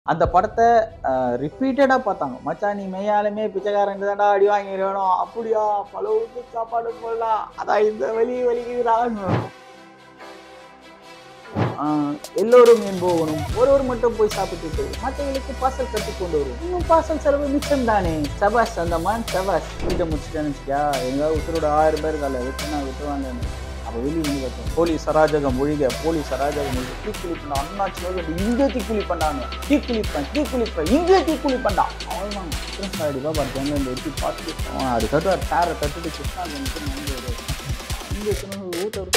அந்த படத்த ரிப்பீட்டடா பார்த்தாங்க. மச்சான் நீ மெய்யாலுமே பிச்சைக்காரன் தான்டா அடி வாங்கிடணும். அப்படியா பலவுக்கு சாப்பாடு போடலாம். அதான் இந்த வலி வலிக்குதுடான்னு. எல்லோரும் என் போகணும். ஒருவர் மட்டும் போய் சாப்பிட்டுட்டு மற்றவங்களுக்கு பார்சல் கட்டி கொண்டு வரும். இன்னும் பார்சல் செலவு மிச்சம் தானே. சபாஸ் அந்த மான் சபாஸ் வீட்டை முடிச்சுட்டேன்னு வச்சுக்கா. எங்கேயாவது உத்தரோட 1000 பேர் கால விட்டுவாங்க. அப்போ வெளியே வந்து பார்த்தோம் போலீஸ் அராஜகம் ஒழிக, போலீஸ் அராஜகம் ஒழிக. தீக்குழி பண்ணா அண்ணாச்சி இங்கே தீக்குழி பண்ணாங்க. தீக்குளிப்பேன் இங்கே தீக்குழி பண்ணா. அவன் அடிப்பா பார்த்தேன் இந்த எடுத்து பார்த்துட்டு அவன் அது கட்டுவார் சேரை கட்டுட்டு கிருஷ்ணாங்க இங்கே ஊத்தவர்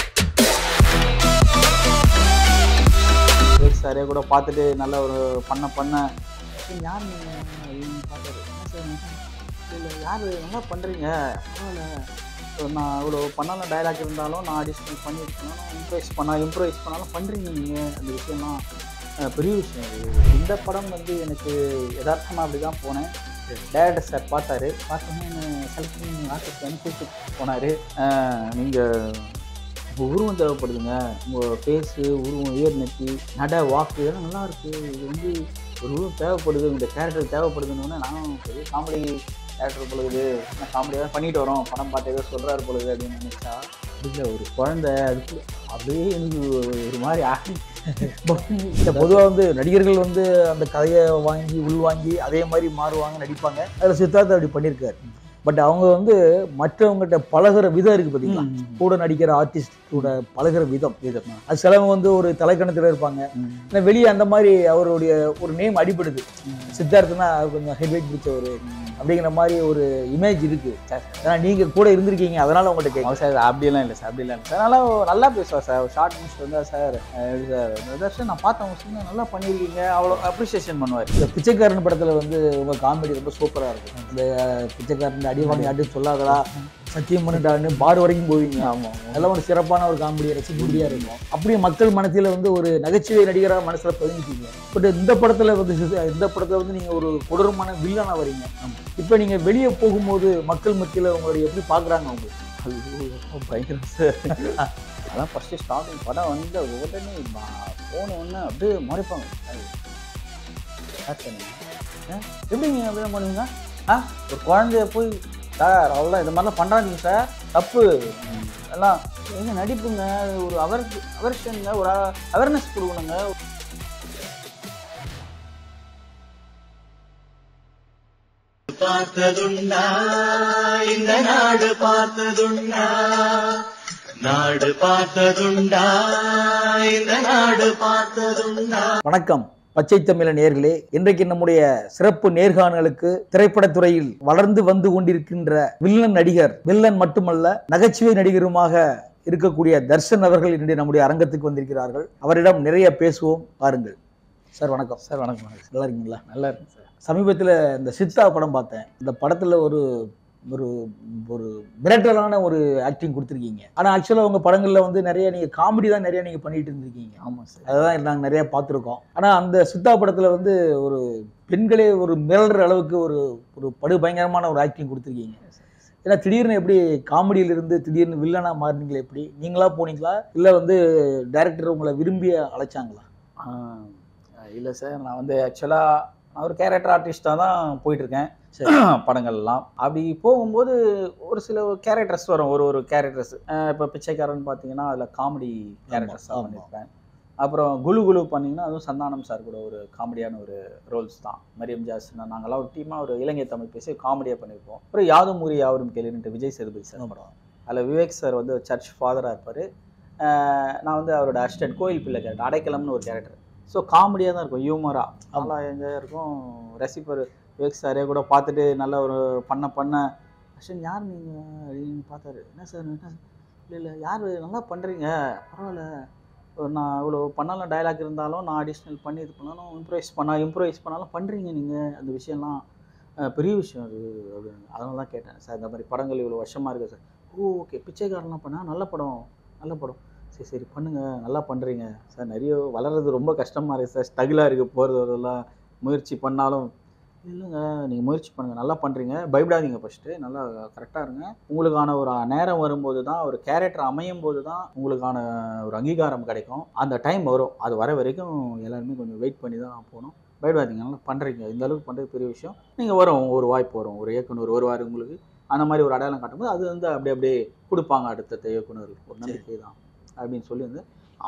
சாரே கூட பார்த்துட்டு நல்ல ஒரு பண்ண யார் பார்த்தாரு. என்ன சார் இல்லை யார் நல்லா பண்ணுறீங்க பரவாயில்ல. நான் இவ்வளோ பண்ணாலும் டைலாக் இருந்தாலும் நான் அடிஷ்னல் பண்ணியிருக்கணும். இம்ப்ரவைஸ் பண்ணாலும் பண்ணுறீங்க நீங்கள். அந்த விஷயம்லாம் பெரிய விஷயம். இந்த படம் வந்து எனக்கு யதார்த்தமாக அப்படி தான் போனேன். டேரக்டர் சார் பார்த்தாரு. பார்த்தோன்னே என்னை செலக்ட் பண்ணி ஆர்டிஸ்ட் வந்து கூப்பிட்டு போனார். நீங்கள் உங்கள் உருவம் தேவைப்படுதுங்க. உங்கள் ஃபேஸு உருவம் ஏர் நெத்தி நட வாக்கு இதெல்லாம் நல்லாயிருக்கு. இது வந்து ஒரு உருவம் தேவைப்படுது, இந்த கேரக்டர் தேவைப்படுதுன்னு நான் பெரிய காமெடி கேரக்டர் பொழுது நான் காமெடியாக தான் பண்ணிட்டு வரோம். படம் பார்த்து ஏதோ சொல்கிறாரு பொழுது அப்படின்னு நினச்சா இல்லை ஒரு குழந்தை அதுக்கு அப்படியே எனக்கு ஒரு மாதிரி ஆகி. பொதுவாக வந்து நடிகர்கள் வந்து அந்த கதையை வாங்கி உள்வாங்கி அதே மாதிரி மாறுவாங்க, நடிப்பாங்க. அதில் சித்தார்த்த அப்படி பண்ணியிருக்காரு. பட் அவங்க வந்து மற்றவங்ககிட்ட பழகிற விதம் இருக்குது பார்த்தீங்களா. கூட நடிக்கிற ஆர்டிஸ்ட் கூட பழகிற விதம் அது சிலவங்க வந்து ஒரு தலைக்கணத்தில் இருப்பாங்க. ஆனால் வெளியே அந்த மாதிரி அவருடைய ஒரு நேம் அடிபடுது. சித்தார்த்தனா கொஞ்சம் ஹெட்வெயிட் பிடிச்சவர் அப்படிங்கிற மாதிரி ஒரு இமேஜ் இருக்குது. ஏன்னா நீங்கள் கூட இருந்திருக்கீங்க, அதனால் உங்கள்கிட்ட கேட்கும். சார் அப்படியெல்லாம் இல்லை சார் அதனால் நல்லா பேசுவார் சார். ஷார்ட் முடிச்சுட்டு வந்தால் சார் எப்படி சார் நான் பார்த்தவங்க சொன்னால் நல்லா பண்ணியிருக்கீங்க அவ்வளோ அப்ரிசியேஷன் பண்ணுவார். இந்த பிச்சைக்காரன் படத்தில் வந்து உங்கள் காமெடி ரொம்ப சூப்பராக இருக்கும். இந்த பிச்சைக்காரன் அடிவாங்க அடி சொல்லாதடா சத்தியம் பண்ணிட்டான்னு பார் வரைக்கும் போவீங்க. ஆமாம், அதெல்லாம் ஒரு சிறப்பான ஒரு காமெடியை ரசிக்கும்படியாக இருக்கும். அப்படியே மக்கள் மனத்தில் வந்து ஒரு நகைச்சுவை நடிகராக மனசில் பதிஞ்சிட்டீங்க. பட் இந்த படத்தில் வந்து நீங்கள் ஒரு கொடூரமான வில்லனாக வரீங்க. இப்போ நீங்கள் வெளியே போகும்போது மக்கள் மத்தியில் உங்களுடைய எப்படி பார்க்குறாங்க உங்களுக்கு? அது பயங்கரம் சார். அதான் ஃபஸ்ட்டு ஸ்டார்டிங் படம் வந்து உடனே போன ஒன்று அப்படியே மறைப்பாங்க. எப்படி நீங்கள் அப்படியே பண்ணுவீங்க? ஒரு குழந்தைய போய் சார் அவ்வளோ இது மாதிரிலாம் பண்ணுறாங்க சார் தப்பு எல்லாம் எங்க நடிப்புங்க. ஒரு அவர்ஷனுங்க, ஒரு அவேர்னஸ் கொடுக்கணுங்க. பார்த்ததுண்டா இந்த நாடு பார்த்ததுண்டா, நாடு பார்த்ததுண்டா இந்த நாடு பார்த்ததுண்டா. வணக்கம் பச்சை தமிழ நேயர்களே, இன்றைக்கு நம்முடைய சிறப்பு நேர்காணலுக்கு திரைப்படத்துறையில் வளர்ந்து வந்து கொண்டிருக்கின்ற வில்லன் நடிகர், வில்லன் மட்டுமல்ல நகைச்சுவை நடிகருமாக இருக்கக்கூடிய தர்ஷன் அவர்கள் இன்றைய நம்முடைய அரங்கத்துக்கு வந்திருக்கிறார்கள். அவரிடம் நிறைய பேசுவோம், பாருங்கள். சார் வணக்கம். சார் வணக்கம். நல்லா இருக்கீங்களா? நல்லா இருக்கு சார். சமீபத்தில் இந்த சித்தா படம் பார்த்தேன். இந்த படத்தில் ஒரு ஒரு ஒரு மிரட்டலான ஒரு ஆக்டிங் கொடுத்துருக்கீங்க. ஆனால் ஆக்சுவலாக உங்கள் படங்களில் வந்து நிறைய நீங்கள் காமெடி தான் நிறைய நீங்கள் பண்ணிட்டு இருந்திருக்கீங்க. ஆமாம் சார், அதுதான் நாங்கள் நிறையா பார்த்துருக்கோம். ஆனால் அந்த சித்தா படத்தில் வந்து ஒரு பெண்களே ஒரு மிரள்ற அளவுக்கு ஒரு ஒரு படு பயங்கரமான ஒரு ஆக்டிங் கொடுத்துருக்கீங்க. ஏன்னா திடீர்னு எப்படி காமெடியிலிருந்து திடீர்னு வில்லனாக மாறினீங்களா? எப்படி நீங்களா போனீங்களா இல்லை வந்து டைரக்டர் உங்களை விரும்பி அழைச்சாங்களா? இல்லை சார், நான் வந்து ஆக்சுவலாக நான் ஒரு கேரக்டர் ஆர்டிஸ்டாக தான் போயிட்டுருக்கேன் படங்கள்லாம். அப்படி போகும்போது ஒரு சில கேரக்டர்ஸ் வரும், ஒரு கேரக்டர்ஸ். இப்போ பிச்சைக்காரன் பார்த்தீங்கன்னா அதில் காமெடி கேரக்டர்ஸாக பண்ணியிருப்பேன். அப்புறம் குலு பண்ணிங்கன்னா அதுவும் சந்தானம் சார் கூட ஒரு காமெடியான ஒரு ரோல்ஸ் தான். மரியம் ஜாஸ்னா நாங்கள்லாம் ஒரு டீமாக ஒரு இலங்கை தமிழ் பேசி காமெடியாக பண்ணியிருப்போம். அப்புறம் யாதும் ஊரே யாவரும் கேளுன்ட்டு விஜய் சேதுபதி சார் படம். அதில் விவேக் சார் வந்து சர்ச் ஃபாதராக இருப்பார். நான் வந்து அவரோட அசிஸ்டன்ட் கோயில் பிள்ளை கேரக்டர், அடைக்கலம்னு ஒரு கேரக்டர். ஸோ காமெடியாக தான் இருக்கும், ஹியூமராக நல்லா என்ஜாயாக இருக்கும். ரசிப்பர் விவேக் சாரே கூட பார்த்துட்டு நல்ல ஒரு பண்ண அஷன் யார் நீங்கள் அப்படின்னு பார்த்தாரு. என்ன சார் இல்லை யார் நல்லா பண்ணுறீங்க பரவாயில்ல. நான் இவ்வளோ பண்ணாலும் டைலாக் இருந்தாலும் நான் அடிஷ்னல் பண்ணி இது பண்ணாலும் இம்ப்ரவைஸ் பண்ணாலும் பண்ணுறீங்க நீங்கள். அந்த விஷயம்லாம் பெரிய விஷயம் அது அப்படின்னு. அதனால தான் கேட்டேன் சார். இந்த மாதிரி படங்கள் இவ்வளோ வருஷமாக இருக்குது சார். ஓகே பிச்சைக்காரன்லாம் பண்ணால் நல்ல படம் சரி பண்ணுங்கள், நல்லா பண்ணுறீங்க சார். நிறைய வளர்கிறது ரொம்ப கஷ்டமாக இருக்குது சார், ஸ்ட்ரகிளாக இருக்குது போகிறது வரதெல்லாம். முயற்சி பண்ணாலும் இல்லைங்க நீங்கள் முயற்சி பண்ணுங்கள், நல்லா பண்ணுறீங்க, பயப்படாதீங்க, ஃபஸ்ட்டு நல்லா கரெக்டாக இருங்க. உங்களுக்கான ஒரு நேரம் வரும்போது தான், ஒரு கேரக்டர் அமையும் போது தான் உங்களுக்கான ஒரு அங்கீகாரம் கிடைக்கும். அந்த டைம் வரும், அது வர வரைக்கும் எல்லாருமே கொஞ்சம் வெயிட் பண்ணி தான் போகணும். பயப்படாதீங்க, நல்லா பண்ணுறீங்க, இந்த அளவுக்கு பண்ணுறது பெரிய விஷயம், நீங்கள் வரும் ஒரு வாய்ப்பு வரும், ஒரு இயக்குனர் வருவார் உங்களுக்கு, அந்த மாதிரி ஒரு அடையாளம் காட்டும்போது அது வந்து அப்படியே கொடுப்பாங்க அடுத்த இயக்குனர், ஒரு நம்பிக்கை தான் அப்படின்னு சொல்லியிருந்து.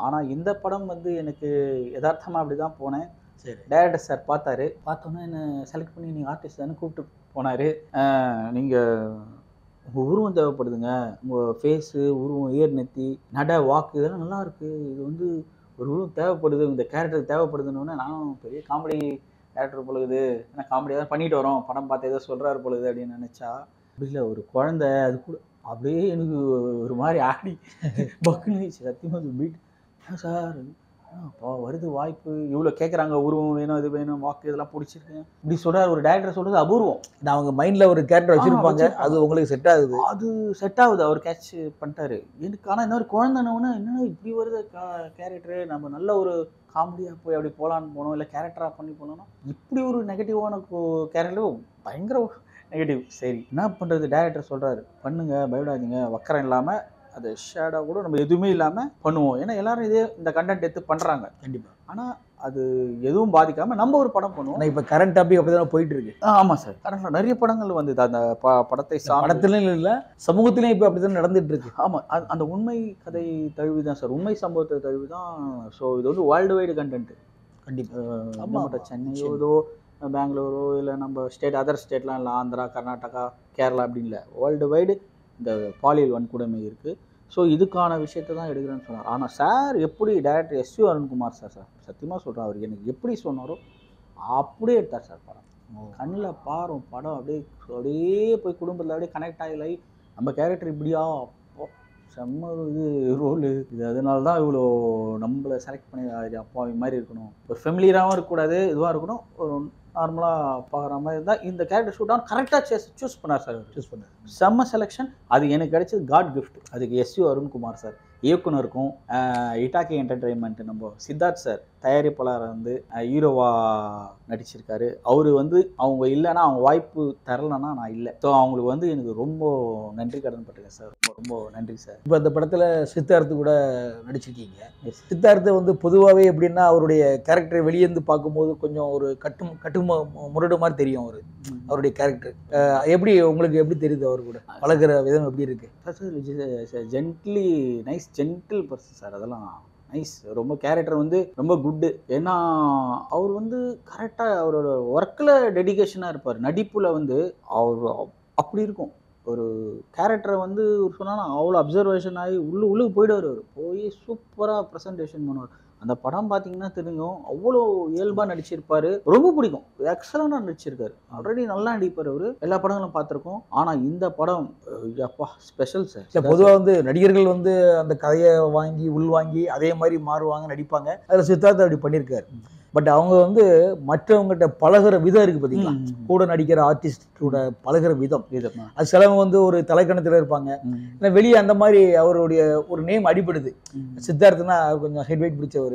ஆனால் இந்த படம் வந்து எனக்கு யதார்த்தமாக அப்படி தான் போனேன். சரி. டைரக்டர் சார் பார்த்தாரு, பார்த்தோன்னே என்னை செலக்ட் பண்ணி நீங்கள் ஆர்டிஸ்ட் தானே கூப்பிட்டு போனார். நீங்கள் உங்கள் உருவம் தேவைப்படுதுங்க, உங்கள் ஃபேஸு, உருவம், ஏர் நெத்தி, நட, வாக்கு இதெல்லாம் நல்லா இருக்குது, இது வந்து ஒரு உருவம் தேவைப்படுது, இந்த கேரக்டருக்கு தேவைப்படுதுன்னு. நானும் பெரிய காமெடி கேரக்டர் பொழுது, ஏன்னா காமெடியாக தான் பண்ணிட்டு வரோம், படம் பார்த்து ஏதோ சொல்கிறாரு பொழுது அப்படின்னு நினச்சா, அப்படி இல்லை, ஒரு குழந்தை அது கூட அப்படியே எனக்கு ஒரு மாதிரி ஆடி பக்குன்னு சத்தியமாக பீட். ஏன் சார் வருது வாய்ப்பு, இவ்வளோ கேட்குறாங்க, உருவம் வேணும், இது வேணும், வாக்கு இதெல்லாம் பிடிச்சிருக்கேன் இப்படி சொல்கிறார் ஒரு டேரக்டர் சொல்கிறது அபூர்வம். நான் அவங்க மைண்டில் ஒரு கேரக்டர் வச்சுருப்பாங்க, அது உங்களுக்கு செட் ஆகுது, அது செட் ஆகுது, அவர் கேட்ச் பண்ணிட்டாரு எனக்கு. ஆனால் இந்த மாதிரி குழந்தைனவுன்னா என்னன்னா இப்படி வருது கேரக்டரு, நம்ம நல்ல ஒரு காமெடியாக போய் அப்படி போகலான்னு போனோம், இல்லை கேரக்டராக பண்ணி போனோம்னா இப்படி ஒரு நெகட்டிவான கேரக்டரும் பயங்கர நெகட்டிவ். சரி என்ன பண்ணுறது, டேரக்டர் சொல்கிறாரு பண்ணுங்க, பயப்படாதீங்க, வக்கரம் இல்லாமல் அது ஷேடாக கூட நம்ம எதுவுமே இல்லாமல் பண்ணுவோம், ஏன்னா எல்லாரும் இதே இந்த கண்டென்ட் எடுத்து பண்ணுறாங்க கண்டிப்பாக, ஆனால் அது எதுவும் பாதிக்காமல் நம்ம ஒரு படம் பண்ணுவோம். இப்போ கரண்ட் டாபிக் அப்படி தான் போயிட்டு இருக்கு. ஆமாம் சார், கரெக்டாக நிறைய படங்கள் வந்து அந்த படத்தை படத்துலையும் இல்லை சமூகத்திலையும் இப்போ அப்படி தான் நடந்துட்டு இருக்கு. ஆமாம், அந்த உண்மை கதை தழுவி தான் சார், உண்மை சம்பவத்தை தழுவி தான். ஸோ இது வந்து வேர்ல்டு வைடு கண்டென்ட் கண்டிப்பாக. நம்ம சென்னையோ ஏதோ பெங்களூரோ இல்லை நம்ம ஸ்டேட் அதர் ஸ்டேட்லாம் இல்லை, ஆந்திரா, கர்நாடகா, கேரளா அப்படின்னு இல்லை, வேர்ல்டு வைடு இந்த பாலியல் வன்கொடுமை இருக்குது. ஸோ இதுக்கான விஷயத்தை தான் எடுக்கிறேன்னு சொன்னார். ஆனால் சார் எப்படி டைரக்டர் எஸ்.யு. அருண்குமார் சார் சத்தியமாக சொல்கிறேன், அவர் எனக்கு எப்படி சொன்னாரோ அப்படியே எடுத்தார் சார் படம். கண்ணில் பாரும் படம் அப்படியே போய் குடும்பத்தில் அப்படியே கனெக்ட் ஆகலை, நம்ம கேரக்டர் இப்படியா செம்ம இது ரோலு இது, அதனால தான் இவ்வளோ நம்மளை செலக்ட் பண்ணி அப்பா இது மாதிரி இருக்கணும், ஒரு ஃபெமிலியராகவும் இருக்கக்கூடாது, இதுவாக இருக்கணும், ஒரு நார்மலாக பார்க்குற மாதிரி இருந்தால் இந்த கேரக்டர் ஷூட் ஆன் கரெக்டாக சூஸ் பண்ணார் சார். சூஸ் பண்ணார், செம்ம செலெக்ஷன். அது எனக்கு கிடைச்சது காட் கிஃப்ட். அதுக்கு எஸ்.யு. அருண்குமார் சார் இயக்குனருக்கும், இட்டாக்கி என்டர்டெயின்மெண்ட் நம்ம சித்தார்த் சார் தயாரிப்பாளர் வந்து ஹீரோவா நடிச்சிருக்காரு, அவரு வந்து அவங்க இல்லைன்னா அவங்க வாய்ப்பு தரலைன்னா நான் இல்லை. ஸோ அவங்களுக்கு வந்து எனக்கு ரொம்ப நன்றி கடன் பட்டிருக்கேன் சார், ரொம்ப நன்றி சார். இப்போ அந்த படத்தில் சித்தார்த்து கூட நடிச்சிருக்கீங்க. சித்தார்த்தை வந்து பொதுவாகவே எப்படின்னா அவருடைய கேரக்டரை வெளியேந்து பார்க்கும்போது கொஞ்சம் ஒரு கட்டு முரடு மாதிரி தெரியும் அவருடைய கேரக்டர். எப்படி உங்களுக்கு எப்படி தெரியுது, அவர் கூட பழகிற விதம் எப்படி இருக்கு sir? Gently nice, gentle person sir, அதெல்லாம் நைஸ். ரொம்ப கேரக்டர் வந்து ரொம்ப குட்டு. ஏன்னா அவர் வந்து கரெக்டாக அவரோட ஒர்க்கில் டெடிகேஷனாக இருப்பார். நடிப்பில் வந்து அவர் அப்படி இருக்கும். ஒரு கேரக்டரை வந்து சொன்னால் அவ்வளோ அப்சர்வேஷன் ஆகி உள்ளுக்கு போயிடுவார். அவர் போய் சூப்பராக ப்ரெசன்டேஷன் பண்ணுவார். அந்த படம் பார்த்தீங்கன்னா தெரியும், அவ்வளோ இயல்பாக நடிச்சிருப்பார். ரொம்ப பிடிக்கும், எக்ஸலண்டாக நடிச்சிருக்காரு. ஆல்ரெடி நல்லா நடிப்பார் அவர், எல்லா படங்களும் பார்த்துருக்கோம். ஆனால் இந்த படம் அப்பா ஸ்பெஷல் சார். பொதுவாக வந்து நடிகர்கள் வந்து அந்த கதையை வாங்கி உள்வாங்கி அதே மாதிரி மாறுவாங்க, நடிப்பாங்க. அதில் சித்தார்த்த அப்படி பண்ணியிருக்காரு. பட் அவங்க வந்து மற்றவங்ககிட்ட பழகிற விதம் இருக்குது பார்த்தீங்களா, கூட நடிக்கிற ஆர்டிஸ்ட் கூட பழகிற விதம். அது சிலவங்க வந்து ஒரு தலைக்கணத்தில் இருப்பாங்க, இல்லை வெளியே அந்த மாதிரி அவருடைய ஒரு நேம் அடிபடுது. சித்தார்த்தனா கொஞ்சம் ஹெட் வெயிட் பிடிச்சவர்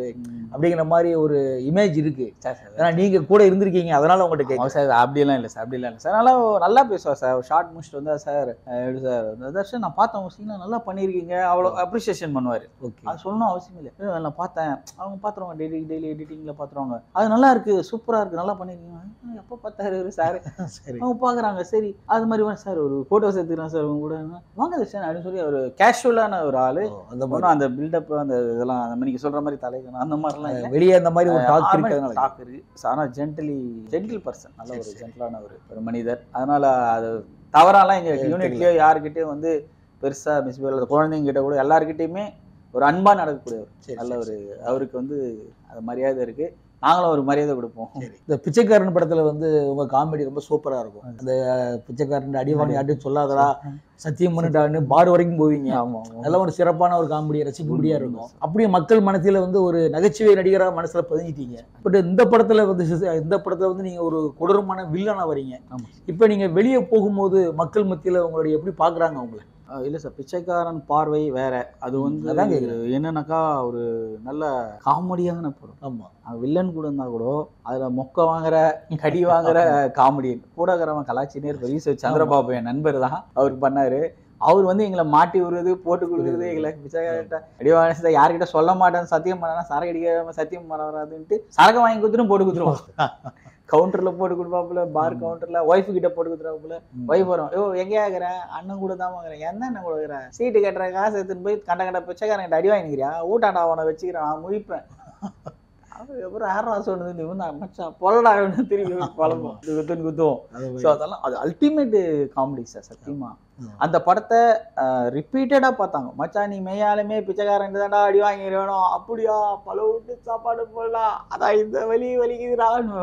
அப்படிங்கிற மாதிரி ஒரு இமேஜ் இருக்கு. ஏன்னா நீங்கள் கூட இருந்திருக்கீங்க, அதனால உங்கள்கிட்ட கேட்க சார். அப்படிலாம் இல்லை சார், அப்படிலாம் இல்லை சார். நல்லா பேசுவார் சார். ஷார்ட் முடிச்சுட்டு வந்தா சார் எப்படி சார் தர்ஷன் நான் பார்த்தேன் உங்க சீனை நல்லா பண்ணியிருக்கீங்க, அவ்வளோ அப்ரிசியேஷன் பண்ணுவார். ஓகே, அது சொல்லணும் அவசியம் இல்லை. நான் பார்த்தேன், அவங்க பார்த்துருவாங்க, டெய்லி எடிட்டிங்கில் பார்த்துருவாங்க, அது நல்லா இருக்கு, சூப்பரா இருக்கு, நல்லா பண்ணிருக்கீங்க. எப்போ பார்த்தாரு சார், அவங்க பாக்குறாங்க. சரி அது மாதிரி சார் ஒரு போட்டோஸ் எடுத்துக்கிறேன் சார் அவங்க கூட, வாங்க தர்ஷன் அப்படின்னு சொல்லி அவர் கேஷுவலான ஒரு ஆளு. அந்த பில்டப் அந்த இதெல்லாம் அந்த நீங்க சொல்ற மாதிரி தலைக்கணும் அந்த மாதிரிலாம் வெளியே அந்த மாதிரி ஒரு டாக் இருக்கு. ஆனால் ஜென்டில் பர்சன், நல்ல ஒரு ஜென்டிலான ஒரு மனிதர். அதனால அது தவறாலாம் எங்க யூனிட்லயோ யாருக்கிட்டயும் வந்து பெருசா மிஸ்பிஹேவ், குழந்தைங்கிட்ட கூட எல்லாருக்கிட்டையுமே ஒரு அன்பா நடக்கக்கூடியவர். நல்ல ஒரு அவருக்கு வந்து அது மரியாதை இருக்கு, நாங்களும் ஒரு மரியாதை கொடுப்போம். இந்த பிச்சைக்காரன் படத்துல வந்து உங்க காமெடி ரொம்ப சூப்பரா இருக்கும். அந்த பிச்சைக்காரன் அடிவாணி யார்ட்டும் சொல்லாதடா, சத்தியம் பண்ணிட்டான்னு பார் வரைக்கும் போவீங்க. அதெல்லாம் ஒரு சிறப்பான ஒரு காமெடியை ரசிக்கும்படியா இருக்கும். அப்படியே மக்கள் மனசுல வந்து ஒரு நகைச்சுவை நடிகராக மனசுல பதிஞ்சிட்டீங்க. பட் இந்த படத்துல வந்து நீங்க ஒரு கொடூரமான வில்லனா வரீங்க. இப்ப நீங்க வெளியே போகும்போது மக்கள் மத்தியில உங்களுடைய எப்படி பாக்குறாங்க உங்களை? இல்லை சார், பிச்சைக்காரன் பார்வை வேற. அது வந்து என்னன்னாக்கா ஒரு நல்ல காமெடியான படம். ஆமாம், வில்லன் கூட இருந்தால் கூட அதில் மொக்க வாங்குற கடி வாங்குற காமெடியன் கூடக்கிறவன் கலாச்சினே இருப்பார். சந்திரபாபு என் நண்பர் தான், அவருக்கு பண்ணாரு. அவர் வந்து எங்களை மாட்டி விடுறது போட்டு கொடுக்குறது எங்களை பிச்சைக்காரர்கிட்ட அடிவாங்க யார்கிட்ட சொல்ல மாட்டேன்னு சத்தியம் பண்ணா சரக்கு அடிக்காம சத்தியம் பண்ண வராதுன்ட்டு சரக்கு வாங்கி கொடுத்துரும் போட்டு கொடுத்துருவோம். கவுண்டர்ல போட்டு கொடுப்பாப்புல, பார் கவுண்டர்ல ஒய்ஃபு கிட்ட போட்டு கொடுத்துருவாப்புல. ஒய்ஃப் வரும், ஐயோ எங்கேயா இருக்கிறேன், அண்ணன் கூட தான் வாங்குறேன், என்ன கொடுக்குறேன், சீட்டு கட்டுற காசு எடுத்துன்னு போய் கண்ட பிச்சைக்காரன் அடி வாங்கிக்கிறியா, ஊட்டாண்டா அவனை வச்சுக்கிறேன், நான் முழிப்பேன். அதுக்கப்புறம் யாரா சொன்னது மச்சான் பொலடா திரும்பி பழம்பும் குத்துவோம். ஸோ அதெல்லாம் அது அல்டிமேட் காமெடி சார் சத்தியமா. அந்த படத்தை ரிப்பீட்டடா பார்த்தாங்க. மச்சான் நீ மெய்யாலுமே பிச்சைக்காரன் தான்டா அடி வாங்கிடணும், அப்படியா பல விட்டு சாப்பாடு போடலாம், அதான் இந்த வலிக்குதுடான்னு.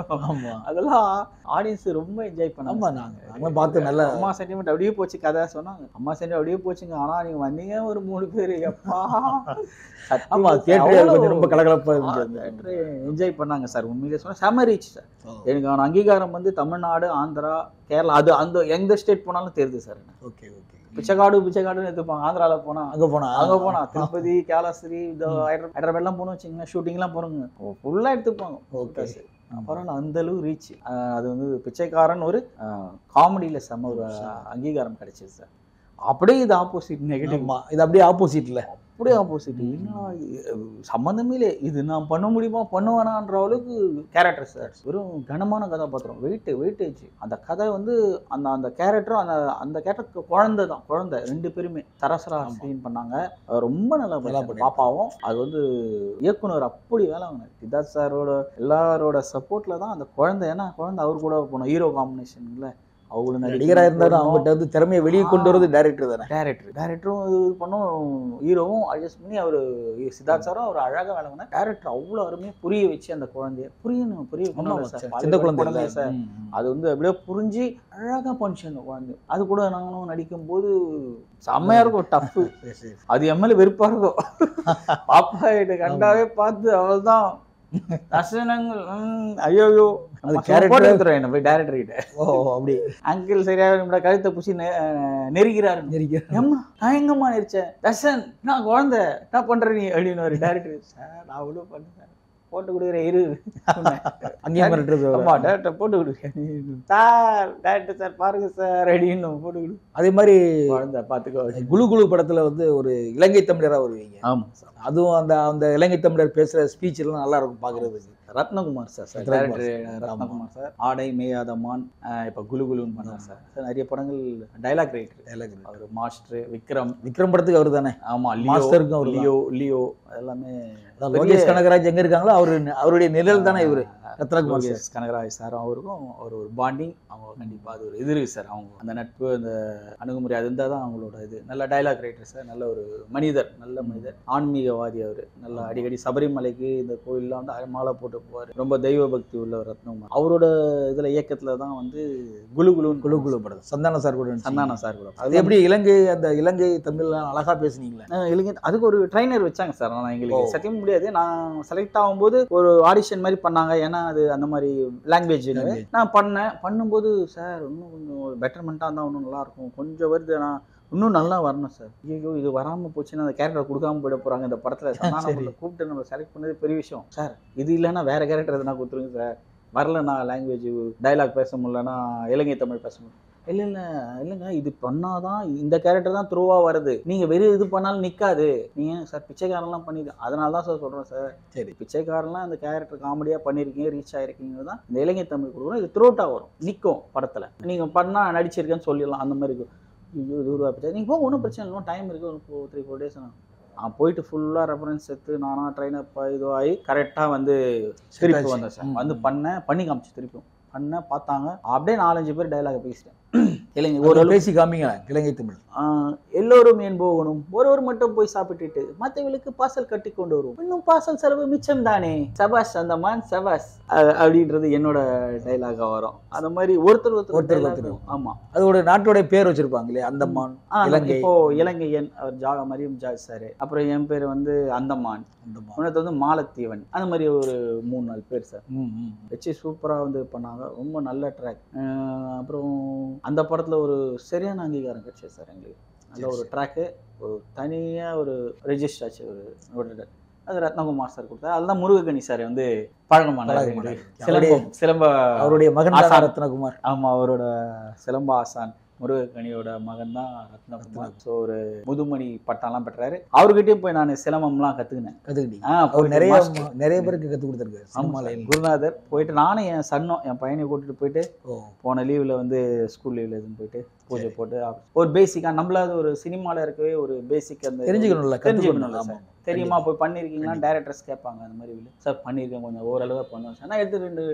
அதெல்லாம் ஆடியன்ஸ் ரொம்ப என்ஜாய் பண்ணாங்க. நாங்க பார்த்து நல்ல அம்மா சென்டிமெண்ட் அப்படியே போச்சு கதை சொன்னாங்க. அம்மா சென்டிமெண்ட் அப்படியே போச்சுங்க. ஆனா நீங்க வந்தீங்க ஒரு 3 பேர், எப்பா ஆமா தியேட்டர் கொஞ்சம் ரொம்ப கலகலப்பா என்ஜாய் பண்ணாங்க சார். உண்மையிலே சொன்னா செம ரீச் சார். எனக்கு அவன் அங்கீகாரம் வந்து தமிழ்நாடு, ஆந்திரா, கேரளா, அது அந்த எந்த ஸ்டேட் போனாலும் தெரியுது சார். Okay okay. பிச்சைக்காடுன்னு எடுத்துப்பாங்க. ஆந்திரால போனா அங்க போனா திருப்பதி, கேலாஸ்திரி, இந்த ஹைதராபாத்லாம் போனோம் வச்சுங்க, ஷூட்டிங்லாம் போறோங்க, ஃபுல்லா எடுத்துப்பாங்க. Okay sir. அப்புறம் அந்த அளவு ரீச். அது வந்து பிச்சைக்காரன் ஒரு காமெடியில செம ஒரு அங்கீகாரம் கிடைச்சது சார். அப்படியே இது ஆப்போசிட் நெகட்டிவ். இது அப்படியே ஆப்போசிட்ல அப்படியே ஆப்போசிட். என்ன சம்மந்தமே இல்லை, இது நான் பண்ண முடியுமா பண்ணுவேனான்ற அளவுக்கு கேரக்டர் சார். வெறும் கனமான கதாபாத்திரம், வெயிட்டேஜ். அந்த கதை வந்து அந்த கேரக்டரும் அந்த கேரக்டர் குழந்தை 2 பேருமே சரசரா ஸ்க்ரீன் பண்ணாங்க. ரொம்ப நல்லா பண்ணி பாப்பாவும். அது வந்து இயக்குனர் அப்படி வேலை வாங்கினார். சித்தார்த் சாரோட எல்லாரோட சப்போர்ட்ல தான் அந்த குழந்தை, ஏன்னா குழந்தை அவர் கூட போனோம் ஹீரோ காம்பினேஷன்ல. அவங்களும் நடிகரா இருந்தாலும் அவங்ககிட்ட வந்து திறமையை வெளியே கொண்டு வரது டைரக்டர் தானே. டைரக்டரும் இது பண்ணும், ஹீரோவும் அட்ஜஸ்ட் பண்ணி அவர் சித்தார்த் சாரும் அவர் அழகாக வேலை பண்ணார். டைரக்டர் அவ்வளோ அருமையாக புரிய வச்சு அந்த குழந்தைய சின்ன குழந்தை சார். அது வந்து அப்படியே புரிஞ்சு அழகாக பண்ணிச்சு அந்த குழந்தை. அது கூட நாங்களும் நடிக்கும் போது செம்மையா இருக்கும், டஃப். அது எம்எல்ஏ வெறுப்பா இருக்கும். பாப்பா கிட்ட கண்டாவே பார்த்து அவள் தான் தர்சனங்கள் ஐயோ என்ன போய் டைரக்டர் கிட்ட அப்படி அங்கிள் சரியா கழுத்தை புசி நெருக்கிறாரு. நான் எங்கம்மா நெரிச்சேன், தர்ஷன் நான் குழந்தை என்ன பண்ற நீ அப்படின்னு ஒரு டைரக்டர். சார் நான் அவ்வளோ பண்ணேன், போட்டு கொடுக்குறேன் இரு அங்கேயும் டேரக்டர் போட்டு கொடுக்குறேன் சார், டேரக்டர் சார் பாருங்க சார் அப்படின்னு போட்டு கொடு. அதே மாதிரி குழந்தை பார்த்துக்கோ. குழு படத்துல வந்து ஒரு இலங்கை தமிழரா வருவீங்க. ஆமா சார். அதுவும் அந்த இலங்கை தமிழர் பேசுற ஸ்பீச் எல்லாம் நல்லா இருக்கும் பாக்குறதுக்கு. ரத்னகுமார் சார் ரத்னகுமார் சார் ஆடை மேயாத மான், இப்ப குலுன்னு பண்ணார் சார். நிறைய படங்கள் டைலாக் ரைட்டர் அவர். மாஸ்டர் விக்ரம் படத்துக்கு அவர் தானே. ஆமா, மாஸ்டருக்கும் லியோ எல்லாமே. லோகேஷ் கனகராஜ் எங்க இருக்காங்களோ அவருடைய நிழல் தானே இவரு ரத்னகுமார் கனகராஜ் சார். அவருக்கும் ஒரு பாண்டிங். அவங்க கண்டிப்பா அது ஒரு இது இருக்கு சார். அவங்க அந்த நட்பு, அந்த அணுகுமுறை அது இருந்தால் தான் அவங்களோட இது. நல்ல டைலாக் ரைட்டர் சார், நல்ல ஒரு மனிதர், நல்ல மனிதர், ஆன்மீகவாதி அவர். நல்லா அடிக்கடி சபரிமலைக்கு இந்த கோயில்லாம் வந்து மாலை போட்டு போவார். ரொம்ப தெய்வ பக்தி உள்ள ரத்னகுமார். அவரோட இதுல இயக்கத்துல தான் வந்து குலு படம் சந்தான சார் கூட. அது எப்படி இலங்கை தமிழ்லாம் அழகா பேசுனீங்களே. இலங்கை அதுக்கு ஒரு ட்ரைனர் வச்சாங்க சார். ஆனால் எங்களுக்கு சத்தியம் முடியாது. நான் செலக்ட் ஆகும்போது ஒரு ஆடிஷன் மாதிரி பண்ணாங்க. ஏன்னா அது அந்த மாதிரி லாங்குவேஜ் நான் பண்ணும்போது சார் இன்னும் கொஞ்சம் பெட்டர்மெண்ட்டாக இருந்தால் இன்னும் நல்லா இருக்கும், கொஞ்சம் வருது, நான் இன்னும் நல்லா வரணும் சார். ஐயோ இது வராமல் போச்சுன்னா அந்த கேரக்டர் கொடுக்காம போயிட போகிறாங்க இந்த படத்தில். கூப்பிட்டு நம்ம செலக்ட் பண்ணது பெரிய விஷயம் சார். இது இல்லைன்னா வேற கேரக்டர் எதுனா கொடுத்துருங்க சார். வரலண்ணா லாங்குவேஜ் டைலாக் பேச முடியலன்னா இலங்கை தமிழ் பேச முடியும். இல்லைங்க இது பண்ணாதான் இந்த கேரக்டர் தான் த்ரூவா வருது, நீங்க வெறும் இது பண்ணாலும் நிக்காது. நீங்க சார் பிச்சைக்காரெல்லாம் பண்ணிட்டு அதனால தான் சார் சொல்றேன் சார். சரி, பிச்சைக்காரெல்லாம் இந்த கேரக்டர் காமெடியா பண்ணிருக்கீங்க, ரீச் ஆயிருக்கீங்க தான் இந்த இலங்கை தமிழ் கொடுக்கணும். இது த்ரோட்டா வரும், நிற்கும் படத்துல. நீங்க பண்ணா நடிச்சிருக்கேன்னு சொல்லிடலாம், அந்த மாதிரி இருக்கும். இது பிச்சை நீங்க போக ஒன்றும் பிரச்சனை இல்லை, டைம் இருக்கு, 3-4 days. நான் போயிட்டு ஃபுல்லா ரெஃபரன்ஸ் எடுத்து நானா ட்ரெயினப் இதுவாகி கரெக்டா வந்து திருப்பி வந்தேன் சார். வந்து பண்ணி காமிச்சு திருப்பியும் பார்த்தாங்க. அப்படியே 4-5 பேர் டைலாக பேசிட்டேன். ஒரு பேசி காமிங்க இலங்கை தமிழ். எல்லோரும் ஏன் போகணும், ஒருவர் மட்டும் போய் சாப்பிட்டுட்டு மற்றவங்களுக்கு பார்சல் கட்டி கொண்டு வருவோம், இன்னும் பார்சல் செலவு மிச்சம் தானே, சபாஸ் அந்தமான் சபாஸ் அப்படின்றது என்னோட டைலாகா வரும். அந்த மாதிரி ஒருத்தர். ஆமா, அதோட நாட்டோட பேர் வச்சிருப்பாங்க இல்லையா, அந்தமான். இப்போ இலங்கையன் அவர் மரியம் ஜார்ஜ் சார். அப்புறம் என் பேர் வந்து அந்தமான், உனக்கு வந்து மாலத்தீவன். அந்த மாதிரி ஒரு 3-4 பேர் சார் வச்சு சூப்பரா வந்து பண்ணாங்க. ரொம்ப நல்ல ட்ராக். அப்புறம் அந்த படத்துல ஒரு சரியான அங்கீகாரம் கிடைச்சது சார் எங்களுக்கு. நல்ல ஒரு ட்ராக்கு, ஒரு தனியா ஒரு ரெஜிஸ்டர் ஆச்சு. ஒரு அது ரத்னகுமார் சார் கொடுத்தாரு. அதுதான் முருககணி சார் வந்து பழக்கமான சிலம்ப அவருடைய மகன் ரத்னகுமார். ஆமா, அவரோட சிலம்ப ஆசான். முருகக்கணியோட மகன் தான் ரத்னகுமார். ஸோ ஒரு முதுமணி பட்டம்லாம் பெற்றாரு. அவர்கிட்டயும் போய் நான் சிலம்பம்லாம் கத்துக்கிட்டேன். நிறைய பேருக்கு கற்றுக் கொடுத்துருக்காரு. குருநாதர் போயிட்டு நானும் என் சன்னும் என் பையனை கூட்டிட்டு போயிட்டு போன லீவ்ல வந்து ஸ்கூல் லீவ்ல எதுவும் போயிட்டு பூஜை போட்டு ஒரு பேசிக்கா நம்மளாவது ஒரு சினிமால இருக்கவே ஒரு பேசிக் அந்த தெரிஞ்சுக்கணும்ல சார். தெரியுமா போய் பண்ணிருக்கீங்களா டைரக்டர்ஸ் கேட்பாங்க. அந்த மாதிரி சார் பண்ணியிருக்கேன் கொஞ்சம் ஓரளவு பண்ணுவேன் சார். நான் எடுத்து 2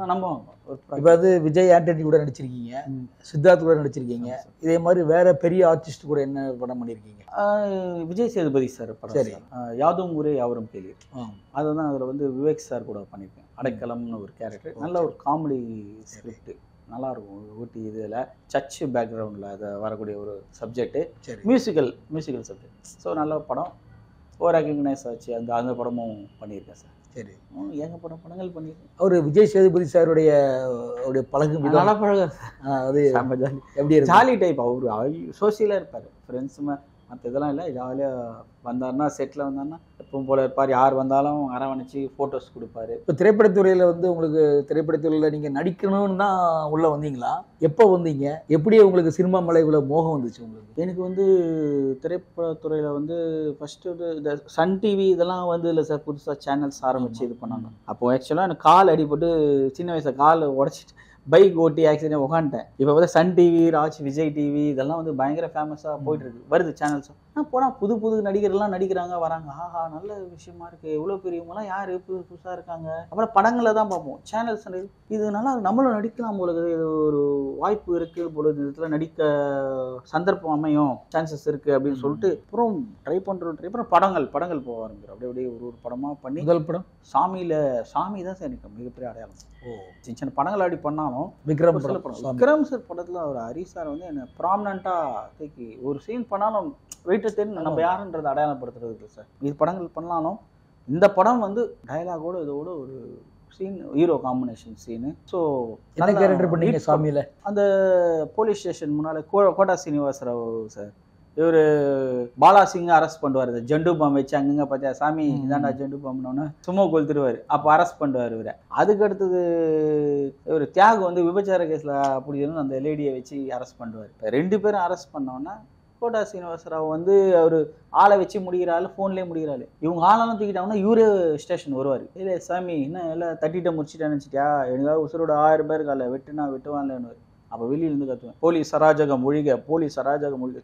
நம்புவாங்க. இப்போ வந்து விஜய் ஆண்டனி கூட நடிச்சிருக்கீங்க, சித்தார்த் கூட நடிச்சிருக்கீங்க. இதே மாதிரி வேற பெரிய ஆர்டிஸ்ட் கூட என்ன படம் பண்ணியிருக்கீங்க? விஜய் சேதுபதி சார் படம். சரி, யாதும் ஊரே யாவரும் கேளீர். அது வந்து அதில் வந்து விவேக் சார் கூட பண்ணியிருக்கேன். அடைக்கலம்னு ஒரு கேரக்டர், நல்ல ஒரு காமெடி ஸ்கிரிப்ட், நல்லா இருக்கும். ஊட்டி இதில் சர்ச் பேக்ரவுண்டில் அதை வரக்கூடிய ஒரு சப்ஜெக்ட், மியூசிக்கல் சப்ஜெக்ட். ஸோ நல்ல படம், ஓ ரெகக்னைஸ் ஆச்சு. அந்த படமும் பண்ணியிருக்கேன் சார். சரி, ஏகப்பட்ட படங்கள் பண்ணியிருக்கேன். அவர் விஜய் சேதுபதி சாருடைய பழகும் நல்லா பழக, அது எப்படி ஜாலி டைப். அவரு சோசியலாக இருப்பார். ஃப்ரெண்ட்ஸு மற்ற இதெல்லாம் இல்லை, ஜாலியாக வந்தாருன்னா செட்டில் வந்தாருன்னா எப்பவும் போல இருப்பார். யார் வந்தாலும் அரவணைச்சு ஃபோட்டோஸ் கொடுப்பாரு. இப்போ திரைப்படத்துறையில் வந்து உங்களுக்கு திரைப்படத்துறையில் நீங்கள் நடிக்கணும்னு தான் உள்ளே வந்தீங்களா? எப்போ வந்தீங்க? எப்படி உங்களுக்கு சினிமா மேலே இவ்வளோ மோகம் வந்துச்சு உங்களுக்கு? எனக்கு வந்து திரைப்படத்துறையில் வந்து ஃபஸ்ட்டு இந்த சன் டிவி இதெல்லாம் வந்து இல்லை சார், புதுசாக சேனல்ஸ் ஆரம்பித்து இது பண்ணாங்க. அப்போது ஆக்சுவலாக எனக்கு கால் அடிபட்டு சின்ன வயசில் கால் உடச்சிட்டு பைக் ஓட்டி ஆக்சிடென்ட் உட்காந்துட்டேன். இப்போ வந்து Sun TV, Raj, Vijay TV இதெல்லாம் வந்து பயங்கர ஃபேமஸாக போயிட்டு இருக்கு, வருது சேனல்ஸ். போனால் புது நடிகர்லாம் நடிக்கிறாங்க, வராங்க. ஆஹா, நல்ல விஷயமா இருக்கு. எவ்வளோ பெரியவங்களாம் யார் புதுசாக இருக்காங்க. அப்புறம் படங்களை தான் பார்ப்போம். சேனல்ஸ் இது நல்லா நம்மளும் நடிக்கலாம் பொழுது, இது ஒரு வாய்ப்பு இருக்கு பொழுது, இதில் நடிக்க சந்தர்ப்பம் அமையும், சான்சஸ் இருக்கு அப்படின்னு சொல்லிட்டு அப்புறம் ட்ரை பண்ணுறோம். படங்கள் போக ஆரம்பிக்கிறோம். அப்படியே ஒரு படமாக பண்ணி முதல் படம் சாமி தான் சார் எனக்கு மிகப்பெரிய அடையாளம். சின்ன சின்ன படங்கள் அப்படி பண்ணாலும் விக்ரம் சார் படத்தில் ஒரு ஹரிஷ் சார் வந்து என்ன ப்ராமினெண்ட்டாக தூக்கி ஒரு சீன் பண்ணாலும் வெயிட்டை தெரியும் நம்ம யாருன்றதை அடையாளப்படுத்துறதுக்கு சார். இது படங்கள் பண்ணாலும் இந்த படம் வந்து டயலாகோட இதோட ஒரு scene, hero combination scene. So என்ன கேரக்டர் பண்ணீங்க சாமியில்? அந்த போலீஸ் ஸ்டேஷன் முன்னால் கோட்டா சீனிவாசராவ் சார், இவர் பாலா சிங்கை அரெஸ்ட் பண்ணுவார். ஜண்டு பாம் வச்சு அங்கங்க பார்த்தியா சாமி இதாண்டா ஜண்டு பாம்னோன்னு சும்மா கொளுத்துருவார். அப்போ அரெஸ்ட் பண்ணுவார் இவரை. அதுக்கு அடுத்தது இவர் தியாகு வந்து விபச்சார கேஸில் அப்படி இருந்து அந்த லேடியை வச்சு அரெஸ்ட் பண்ணுவார். இப்போ 2 பேரும் அரெஸ்ட் பண்ணோன்னா கோட்டா சீனிவாசராவ் வந்து அவர் ஆளை வச்சு முடிகிறாள், ஃபோன்லேயே முடிகிறாள். இவங்க ஆளெல்லாம் தூக்கிட்டாங்கன்னா இவரே ஸ்டேஷன் வருவார். இல்லை சாமி என்ன எல்லாம் தட்டிட்ட முடிச்சுட்டேன்னு நினச்சிட்டியா, எனக்காக உசுரோட 1000 பேர் கால வெட்டுவான்லன்னு. அப்போ வெளியிலேருந்து கத்துவேன், போலீஸ் அராஜகம் ஒழிக,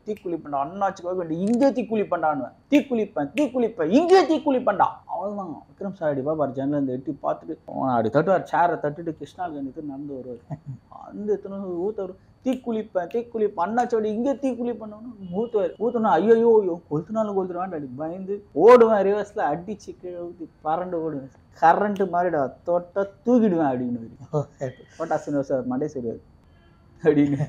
தீக்குழி பண்ணா, அண்ணாச்சுக்காக வேண்டி இங்கே தீக்குழி பண்ணான்னு, தீக்குளிப்பேன் இங்கே தீக்குழி பண்ணா. அவ்வளோதான். விக்ரம் சார் அடிப்பா பாரு, ஜன்னல் இருந்து எட்டி பார்த்துட்டு அப்படி தட்டுவார். சேரை தட்டுட்டு கிருஷ்ணாவுக்கு நடந்து வருவார். அந்த எத்தனை ஊத்தவர், தீக்குளிப்பேன் அண்ணாச்சோடி இங்கே தீக்குழி பண்ணணும் ஊத்துனா ஐயோ கொளுத்துனாலும் அடி பயந்து ஓடுவேன். ரிவர்ஸ்ல அடிச்சு கீழே ஊற்றி பரண்டு ஓடுவேன். கரண்ட் மாதிரிடா தொட்ட தூக்கிடுவேன் அப்படின்னு கோட்டா சீனிவாசர் மண்டே சரியாது அப்படின்னு.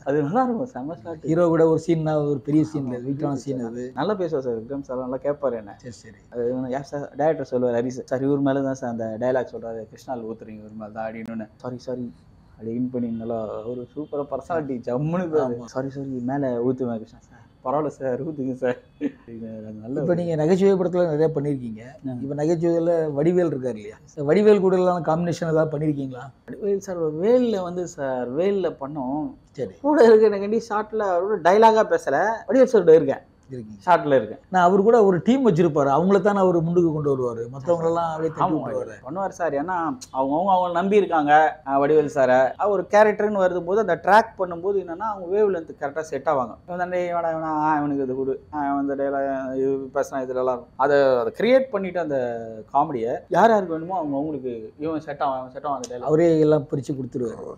அது நல்லா இருக்கும். செம்ம ஷாட். ஹீரோ கூட ஒரு சீன், ஒரு பெரிய சீன், வீக்கான சீன். அது நல்லா பேசுவார் சார் விக்ரம் சார், நல்லா கேட்பாரு என்ன. சரி அது யார் சார் டேரக்டர் சொல்லுவார், ஹரி சார் இவர் மேலே தான் சார் அந்த டைலாக் சொல்றாரு, கிருஷ்ணால் ஊத்துறீங்க இவர் மேலே தான் அப்படின்னு. சாரி அப்படி இன் பண்ணி நல்லா ஒரு சூப்பராக பர்சனாலிட்டி ஜம்முன்னு சாரி மேலே ஊற்றுவேன் கிருஷ்ணா சார், பரவாயில்ல சார் ஊற்றுங்க சார். நல்ல இப்போ நீங்கள் நகைச்சுவை படத்தில் நிறைய பண்ணியிருக்கீங்க. இப்போ நகைச்சுவையில் வடிவேல் இருக்கார் இல்லையா, வடிவேல் கூட எல்லாம் காம்பினேஷன் ஏதாவது பண்ணியிருக்கீங்களா? வடிவேல் சார் வேலில் வந்து சார் வேலில் பண்ணோம். சரி, கூட இருக்கேன் ஷார்ட்டில் அவரோட டைலாகாக பேசலை, வடிவேல் சார் இருக்கேன் ஷார்ட்ல இருக்கேன். நான் அவர் கூட ஒரு டீம் வச்சிருப்பாரு, அவங்கள தான் அவர் முன்னுக்கு கொண்டு வருவாரு, மற்றவங்க எல்லாம் அப்படியே பண்ணுவார் சார். ஏன்னா அவங்க நம்பி இருக்காங்க வடிவேல் சாரை. ஒரு கேரக்டர்னு வரும்போது அந்த ட்ராக் பண்ணும்போது என்னன்னா அவங்க வேவ் லென்த் கரெக்டாக செட் ஆவாங்க. இவனுக்கு இது கொடு, இந்த டைலாக் பேசினா இதுலலாம் இருக்கும். அதை கிரியேட் பண்ணிட்டு அந்த காமெடியை யாருக்கு வேணுமோ அவங்களுக்கு இவன் செட் ஆகும் அந்த டைலாக் அவரே எல்லாம் பிரித்து கொடுத்துருவாரு.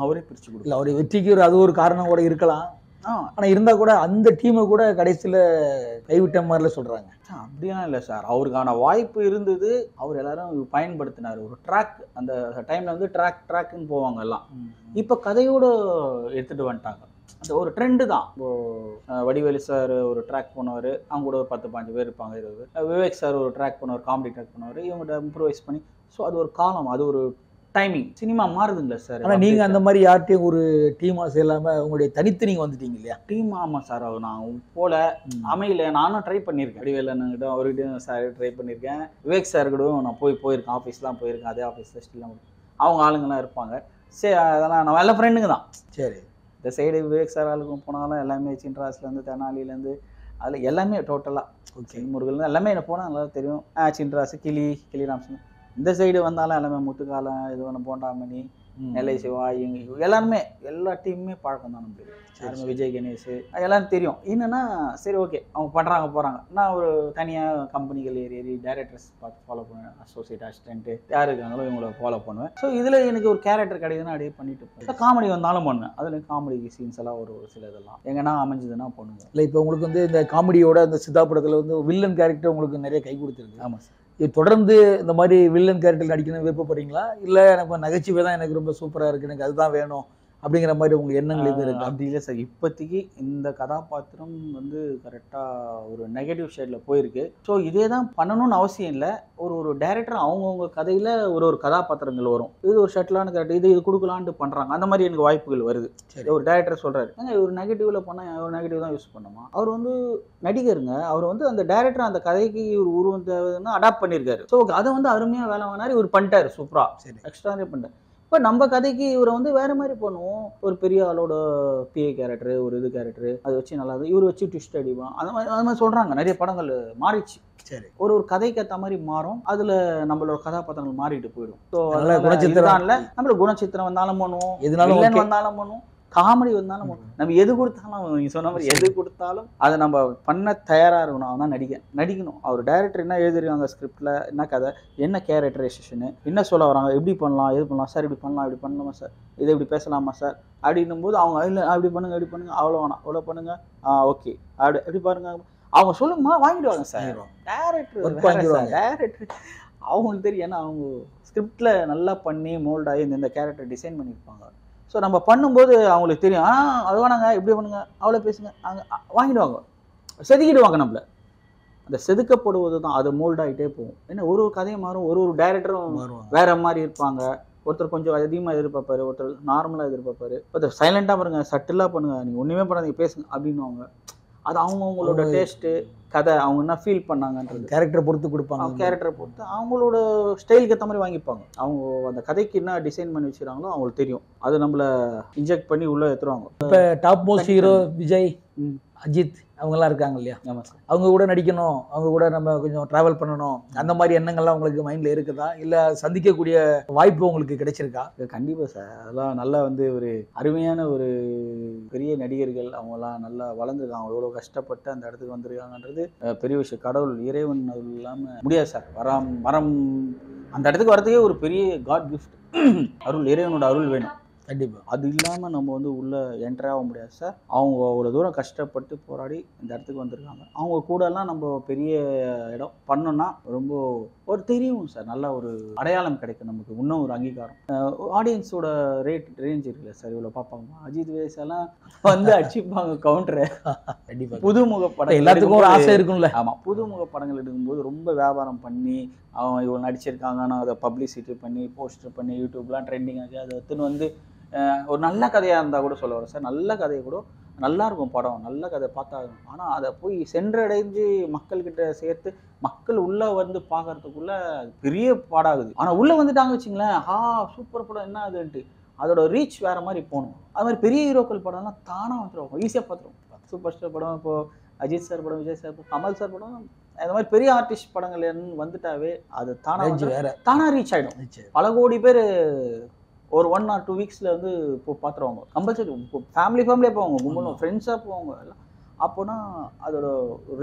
அவரே பிரித்து கொடுக்கல. அவருடைய வெற்றிக்கு அது ஒரு காரணம் கூட இருக்கலாம். ஆனால் இருந்தால் கூட அந்த டீமை கூட கடைசியில் கைவிட்ட மாதிரிலாம் சொல்கிறாங்க. அப்படிலாம் இல்லை சார், அவருக்கான வாய்ப்பு இருந்தது, அவர் எல்லாரும் பயன்படுத்தினார். ஒரு ட்ராக் அந்த டைமில் வந்து ட்ராக்குன்னு போவாங்க எல்லாம். இப்போ கதையோடு எடுத்துகிட்டு வந்துட்டாங்க. அந்த ஒரு ட்ரெண்டு தான். இப்போது வடிவேலு சார் ஒரு ட்ராக் பண்ணுவார், அவங்க கூட ஒரு 10-15 பேர் இருப்பாங்க, 20 பேர். விவேக் சார் ஒரு ட்ராக் பண்ணுவார், காமெடி ட்ராக் பண்ணுவார், இவங்கள்ட்ட இம்ப்ரூவைஸ் பண்ணி. ஸோ அது ஒரு காலம், அது ஒரு டைமிங். Cinema மாறுதுங்களா sir. ஆனால் நீங்கள் அந்த மாதிரி யார்கிட்டையும் ஒரு டீமாக செய்யலாமல் உங்களுடைய தனித்து நீங்கள் வந்துட்டீங்க இல்லையா? டீம் ஆமாம் சார், நான் போல அமையல. நானும் ட்ரை பண்ணியிருக்கேன், வடிவேலன்னுக்கிட்ட அவர்கிட்டையும் சார் ட்ரை பண்ணியிருக்கேன். விவேக் சார் கூட நான் போயிருக்கேன், ஆஃபீஸ்லாம் போயிருக்கேன். அதே ஆஃபீஸில் ஸ்டில்லாம் அவங்க ஆளுங்கள்லாம் இருப்பாங்க. சரி, அதெல்லாம் நான் நல்ல ஃப்ரெண்டுங்க தான். சரி, இந்த சைடு விவேக் சார் ஆளுக்கும் போனாலும் எல்லாமே சின்ராஸ்லேருந்து தெனாலிலேருந்து அதில் எல்லாமே டோட்டலாக முருகன் எல்லாமே என்ன போனால் நல்லா தெரியும். சின்ராஸ், கிளி ராம்சன். இந்த சைடு வந்தாலும் எல்லாமே முத்துக்காலம், இது ஒன்று போண்டாமணி, நெல்லை சிவா, இவங்க எல்லாருமே எல்லா டீமுமே பழக்கம் தான் நம்மளுக்கு. யாருமே விஜய் கணேஷ் எல்லாரும் தெரியும். என்னன்னா சரி ஓகே அவங்க பண்ணுறாங்க போகிறாங்க. நான் ஒரு தனியாக கம்பெனிகள் ஏறி டைரக்டர்ஸ் பார்த்து ஃபாலோ பண்ணுவேன். அசோசியேட் அசிஸ்டன்ட்டு யார் இருக்காங்களோ இவங்கள ஃபாலோ பண்ணுவேன். ஸோ இதில் எனக்கு ஒரு கேரக்டர் கிடைக்குதுன்னா அப்படியே பண்ணிட்டு போவேன். காமெடி வந்தாலும் பண்ணுவேன். அதில் காமெடி சீன்ஸ் எல்லாம் ஒரு சில இதெல்லாம் எங்கன்னா அமைஞ்சதுன்னா பண்ணுவேன். இல்லை இப்போ உங்களுக்கு வந்து இந்த காமெடியோட இந்த சித்தா படத்தில் வந்து வில்லன் கேரக்டர் உங்களுக்கு நிறைய கை கொடுத்துருக்கு. ஆமாம் சார். இது தொடர்ந்து இந்த மாதிரி வில்லன் கேரக்டர் நடிக்கணும்னு விருப்பப்படுறீங்களா, இல்லை எனக்கு நகைச்சுவை தான் எனக்கு ரொம்ப சூப்பராக இருக்குது, எனக்கு அதுதான் வேணும் அப்படிங்கிற மாதிரி உங்களுக்கு எண்ணங்கள் இது இருக்கு? அப்படி இல்லை சார். இப்போதைக்கு இந்த கதாபாத்திரம் வந்து கரெக்டாக ஒரு நெகட்டிவ் ஷேடில் போயிருக்கு. ஸோ இதே தான் பண்ணணும்னு அவசியம் இல்லை. ஒரு டைரக்டர் அவங்கவுங்க கதையில் ஒரு கதாபாத்திரங்கள் வரும். இது ஒரு ஷட்டிலான கேரக்டர், இது கொடுக்கலான்ட்டு பண்ணுறாங்க. அந்த மாதிரி எனக்கு வாய்ப்புகள் வருது. ஒரு டைரக்டர் சொல்கிறாரு, ஒரு நெகட்டிவில் பண்ணால் ஒரு நெகட்டிவ் தான் யூஸ் பண்ணுமா. அவர் வந்து நடிகருங்க. அவர் வந்து அந்த டைரக்டர் அந்த கதைக்கு ஒரு உருவம் தேவைன்னா அடாப்ட் பண்ணியிருக்காரு. ஸோ அதை வந்து அருமையாக வேலை வாங்கினார். இவர் பண்ணிட்டார் சூப்பராக. சரி, எக்ஸ்ட்ராவே பண்ணிட்டார். இப்போ நம்ம கதைக்கு இவரை வந்து வேற மாதிரி பண்ணுவோம். ஒரு பெரிய ஆளோட பிஏ கேரக்டர், ஒரு இது கேரக்டர் அதை வச்சு நல்லா இவர் வச்சு ட்விஸ்ட் அடிப்பான். அந்த மாதிரி சொல்றாங்க. நிறைய படங்கள் மாறிச்சு. சரி, ஒரு கதைக்கு ஏற்ற மாதிரி மாறும். அதுல நம்மளோட கதாபாத்திரங்கள் மாறிட்டு போயிடும். ஸோ குணச்சித்திரம் இல்லை, நம்மளோட குணச்சித்திரம் வந்தாலும் பண்ணுவோம், எதுனாலும் வந்தாலும் பண்ணுவோம், காமெடி வந்தாலும் நம்ம எது கொடுத்தாலும் நீங்க சொன்ன மாதிரி எது கொடுத்தாலும் அதை நம்ம பண்ண தயாரா இருக்கணும். அவன் தான் நடிக்கணும். அவர் டைரக்டர் என்ன எழுதிருக்காங்க, ஸ்கிரிப்ட்ல என்ன கதை, என்ன கேரக்டரைசேஷனு, என்ன சொல்ல வராங்க, எப்படி பண்ணலாம், எது பண்ணலாம் சார், இப்படி பண்ணலாம், இப்படி பண்ணலாமா சார், இதை இப்படி பேசலாமா சார் அப்படின்னும் போது அவங்க இல்லை அப்படி பண்ணுங்க, இப்படி பண்ணுங்க, அவ்வளோ வேணாம், அவ்வளோ பண்ணுங்க, ஓகே அப்படி எப்படி பாருங்க, அவங்க சொல்லுங்கம்மா வாங்கிடுவாங்க சார். டைரக்டர் அவங்களுக்கு தெரியும். ஏன்னா அவங்க ஸ்கிரிப்ட்ல நல்லா பண்ணி மோல்ட் ஆகி இந்த கேரக்டர் டிசைன் பண்ணியிருப்பாங்க. ஸோ நம்ம பண்ணும்போது அவங்களுக்கு தெரியும். அது வேணாங்க, இப்படி பண்ணுங்க, அவ்வளோ பேசுங்க, அங்கே வாங்கிடுவாங்க, செதுக்கிடுவாங்க. நம்மள அந்த செதுக்கப்படுவது தான் அது மோல்ட் ஆகிட்டே போகும். ஏன்னா ஒரு கதையும் மாறும், ஒரு டேரக்டரும் வேற மாதிரி இருப்பாங்க. ஒருத்தர் கொஞ்சம் அதிகமாக எதிர்பார்ப்பாரு, ஒருத்தர் நார்மலாக எதிர்பார்ப்பாரு, ஒருத்தர் சைலண்டாக பாருங்க, சட்டிலாக பண்ணுங்க, நீங்கள் ஒன்றுமே பண்ணாதீங்க பேசுங்க அப்படின்னுவாங்க. அது அவங்கவுங்களோட டேஸ்ட்டு, கதை, அவங்க என்ன ஃபீல் பண்ணாங்கன்றது கேரக்டரை பொறுத்து கொடுப்பாங்க. கேரக்டரை பொறுத்து அவங்களோட ஸ்டைலுக்கு ஏற்ற மாதிரி வாங்கிப்பாங்க. அவங்க அந்த கதைக்கு என்ன டிசைன் பண்ணி வச்சுக்கிறாங்களோ அவங்களுக்கு தெரியும். அது நம்மளை இன்ஜெக்ட் பண்ணி உள்ளே எடுத்துருவாங்க. இப்போ top most hero Vijay, Ajith அவங்கெல்லாம் இருக்காங்க இல்லையா? ஆமாம் சார். அவங்க கூட நடிக்கணும், அவங்க கூட நம்ம கொஞ்சம் ட்ராவல் பண்ணணும், அந்த மாதிரி எண்ணங்கள்லாம் உங்களுக்கு மைண்டில் இருக்குதா, இல்லை சந்திக்கக்கூடிய வாய்ப்பு உங்களுக்கு கிடைச்சிருக்கா? கண்டிப்பாக சார். அதெல்லாம் நல்லா வந்து ஒரு அருமையான ஒரு பெரிய நடிகர்கள். அவங்களாம் நல்லா வளர்ந்துருக்காங்க. எவ்வளோ கஷ்டப்பட்டு அந்த இடத்துக்கு வந்திருக்காங்கன்றது பெரிய விஷயம். கடவுள் இறைவன் அது இல்லாமல் முடியாது சார். மரம் அந்த இடத்துக்கு வரதுக்கே ஒரு பெரிய காட் கிஃப்ட். அருள், இறைவனோட அருள் வேணும் கண்டிப்பாக. அது இல்லாமல் நம்ம வந்து உள்ளே என்ட்ரு ஆக முடியாது சார். அவங்க அவ்வளோ தூரம் கஷ்டப்பட்டு போராடி இந்த இடத்துக்கு வந்திருக்காங்க. அவங்க கூடலாம் நம்ம பெரிய இடம் பண்ணோன்னா ரொம்ப ஒரு தெரியும் சார். நல்ல ஒரு அடையாளம் கிடைக்கும் நமக்கு, இன்னும் ஒரு அங்கீகாரம். ஆடியன்ஸோட ரேஞ்ச் இருக்குல்ல சார், இவ்வளோ பார்ப்பாங்க. அஜித் வேஷெல்லாம் வந்து அடிச்சுப்பாங்க கவுண்டரை. கண்டிப்பாக புதுமுக படம் எல்லாத்துக்கும் ஒரு ஆசை இருக்கும்ல. ஆமாம், புதுமுக படங்கள் எடுக்கும்போது ரொம்ப வியாபாரம் பண்ணி அவங்க இவ்வளோ நடிச்சிருக்காங்கன்னா அதை பப்ளிசிட்டி பண்ணி போஸ்டர் பண்ணி யூடியூப்லாம் ட்ரெண்டிங் ஆகி அதை எடுத்துன்னு வந்து ஒரு நல்ல கதையாக இருந்தால் கூட சொல்ல வரேன் சார். நல்ல கதையை கூட நல்லா இருக்கும் படம், நல்ல கதை பார்த்தாகும். ஆனால் அதை போய் சென்றடைஞ்சு மக்கள்கிட்ட சேர்த்து மக்கள் உள்ளே வந்து பார்க்கறதுக்குள்ள பெரிய பாடாகுது. ஆனால் உள்ளே வந்துட்டாங்க வச்சுங்களேன், சூப்பர் படம் என்ன அதுன்ட்டு அதோட ரீச் வேற மாதிரி போகணும். அது மாதிரி பெரிய ஹீரோக்கள் படம்லாம் தானாக வந்துடும், ஈஸியாக பார்த்துருவோம். சூப்பர் ஸ்டார் படம், இப்போது அஜித் சார் படம், விஜய் சார் படம், கமல் சார் படம், இந்த மாதிரி பெரிய ஆர்டிஸ்ட் படங்கள் வந்துட்டாவே அது தானாக ரீச் ஆகிடும். பல கோடி பேர் ஒரு 1 or 2 வீக்ஸில் வந்து இப்போ பார்த்துருவாங்க. கம்பல்சரி ஃபேமிலியாக போவாங்க, கும்பலும் ஃப்ரெண்ட்ஸாக போவாங்க எல்லாம். அப்போனா அதோட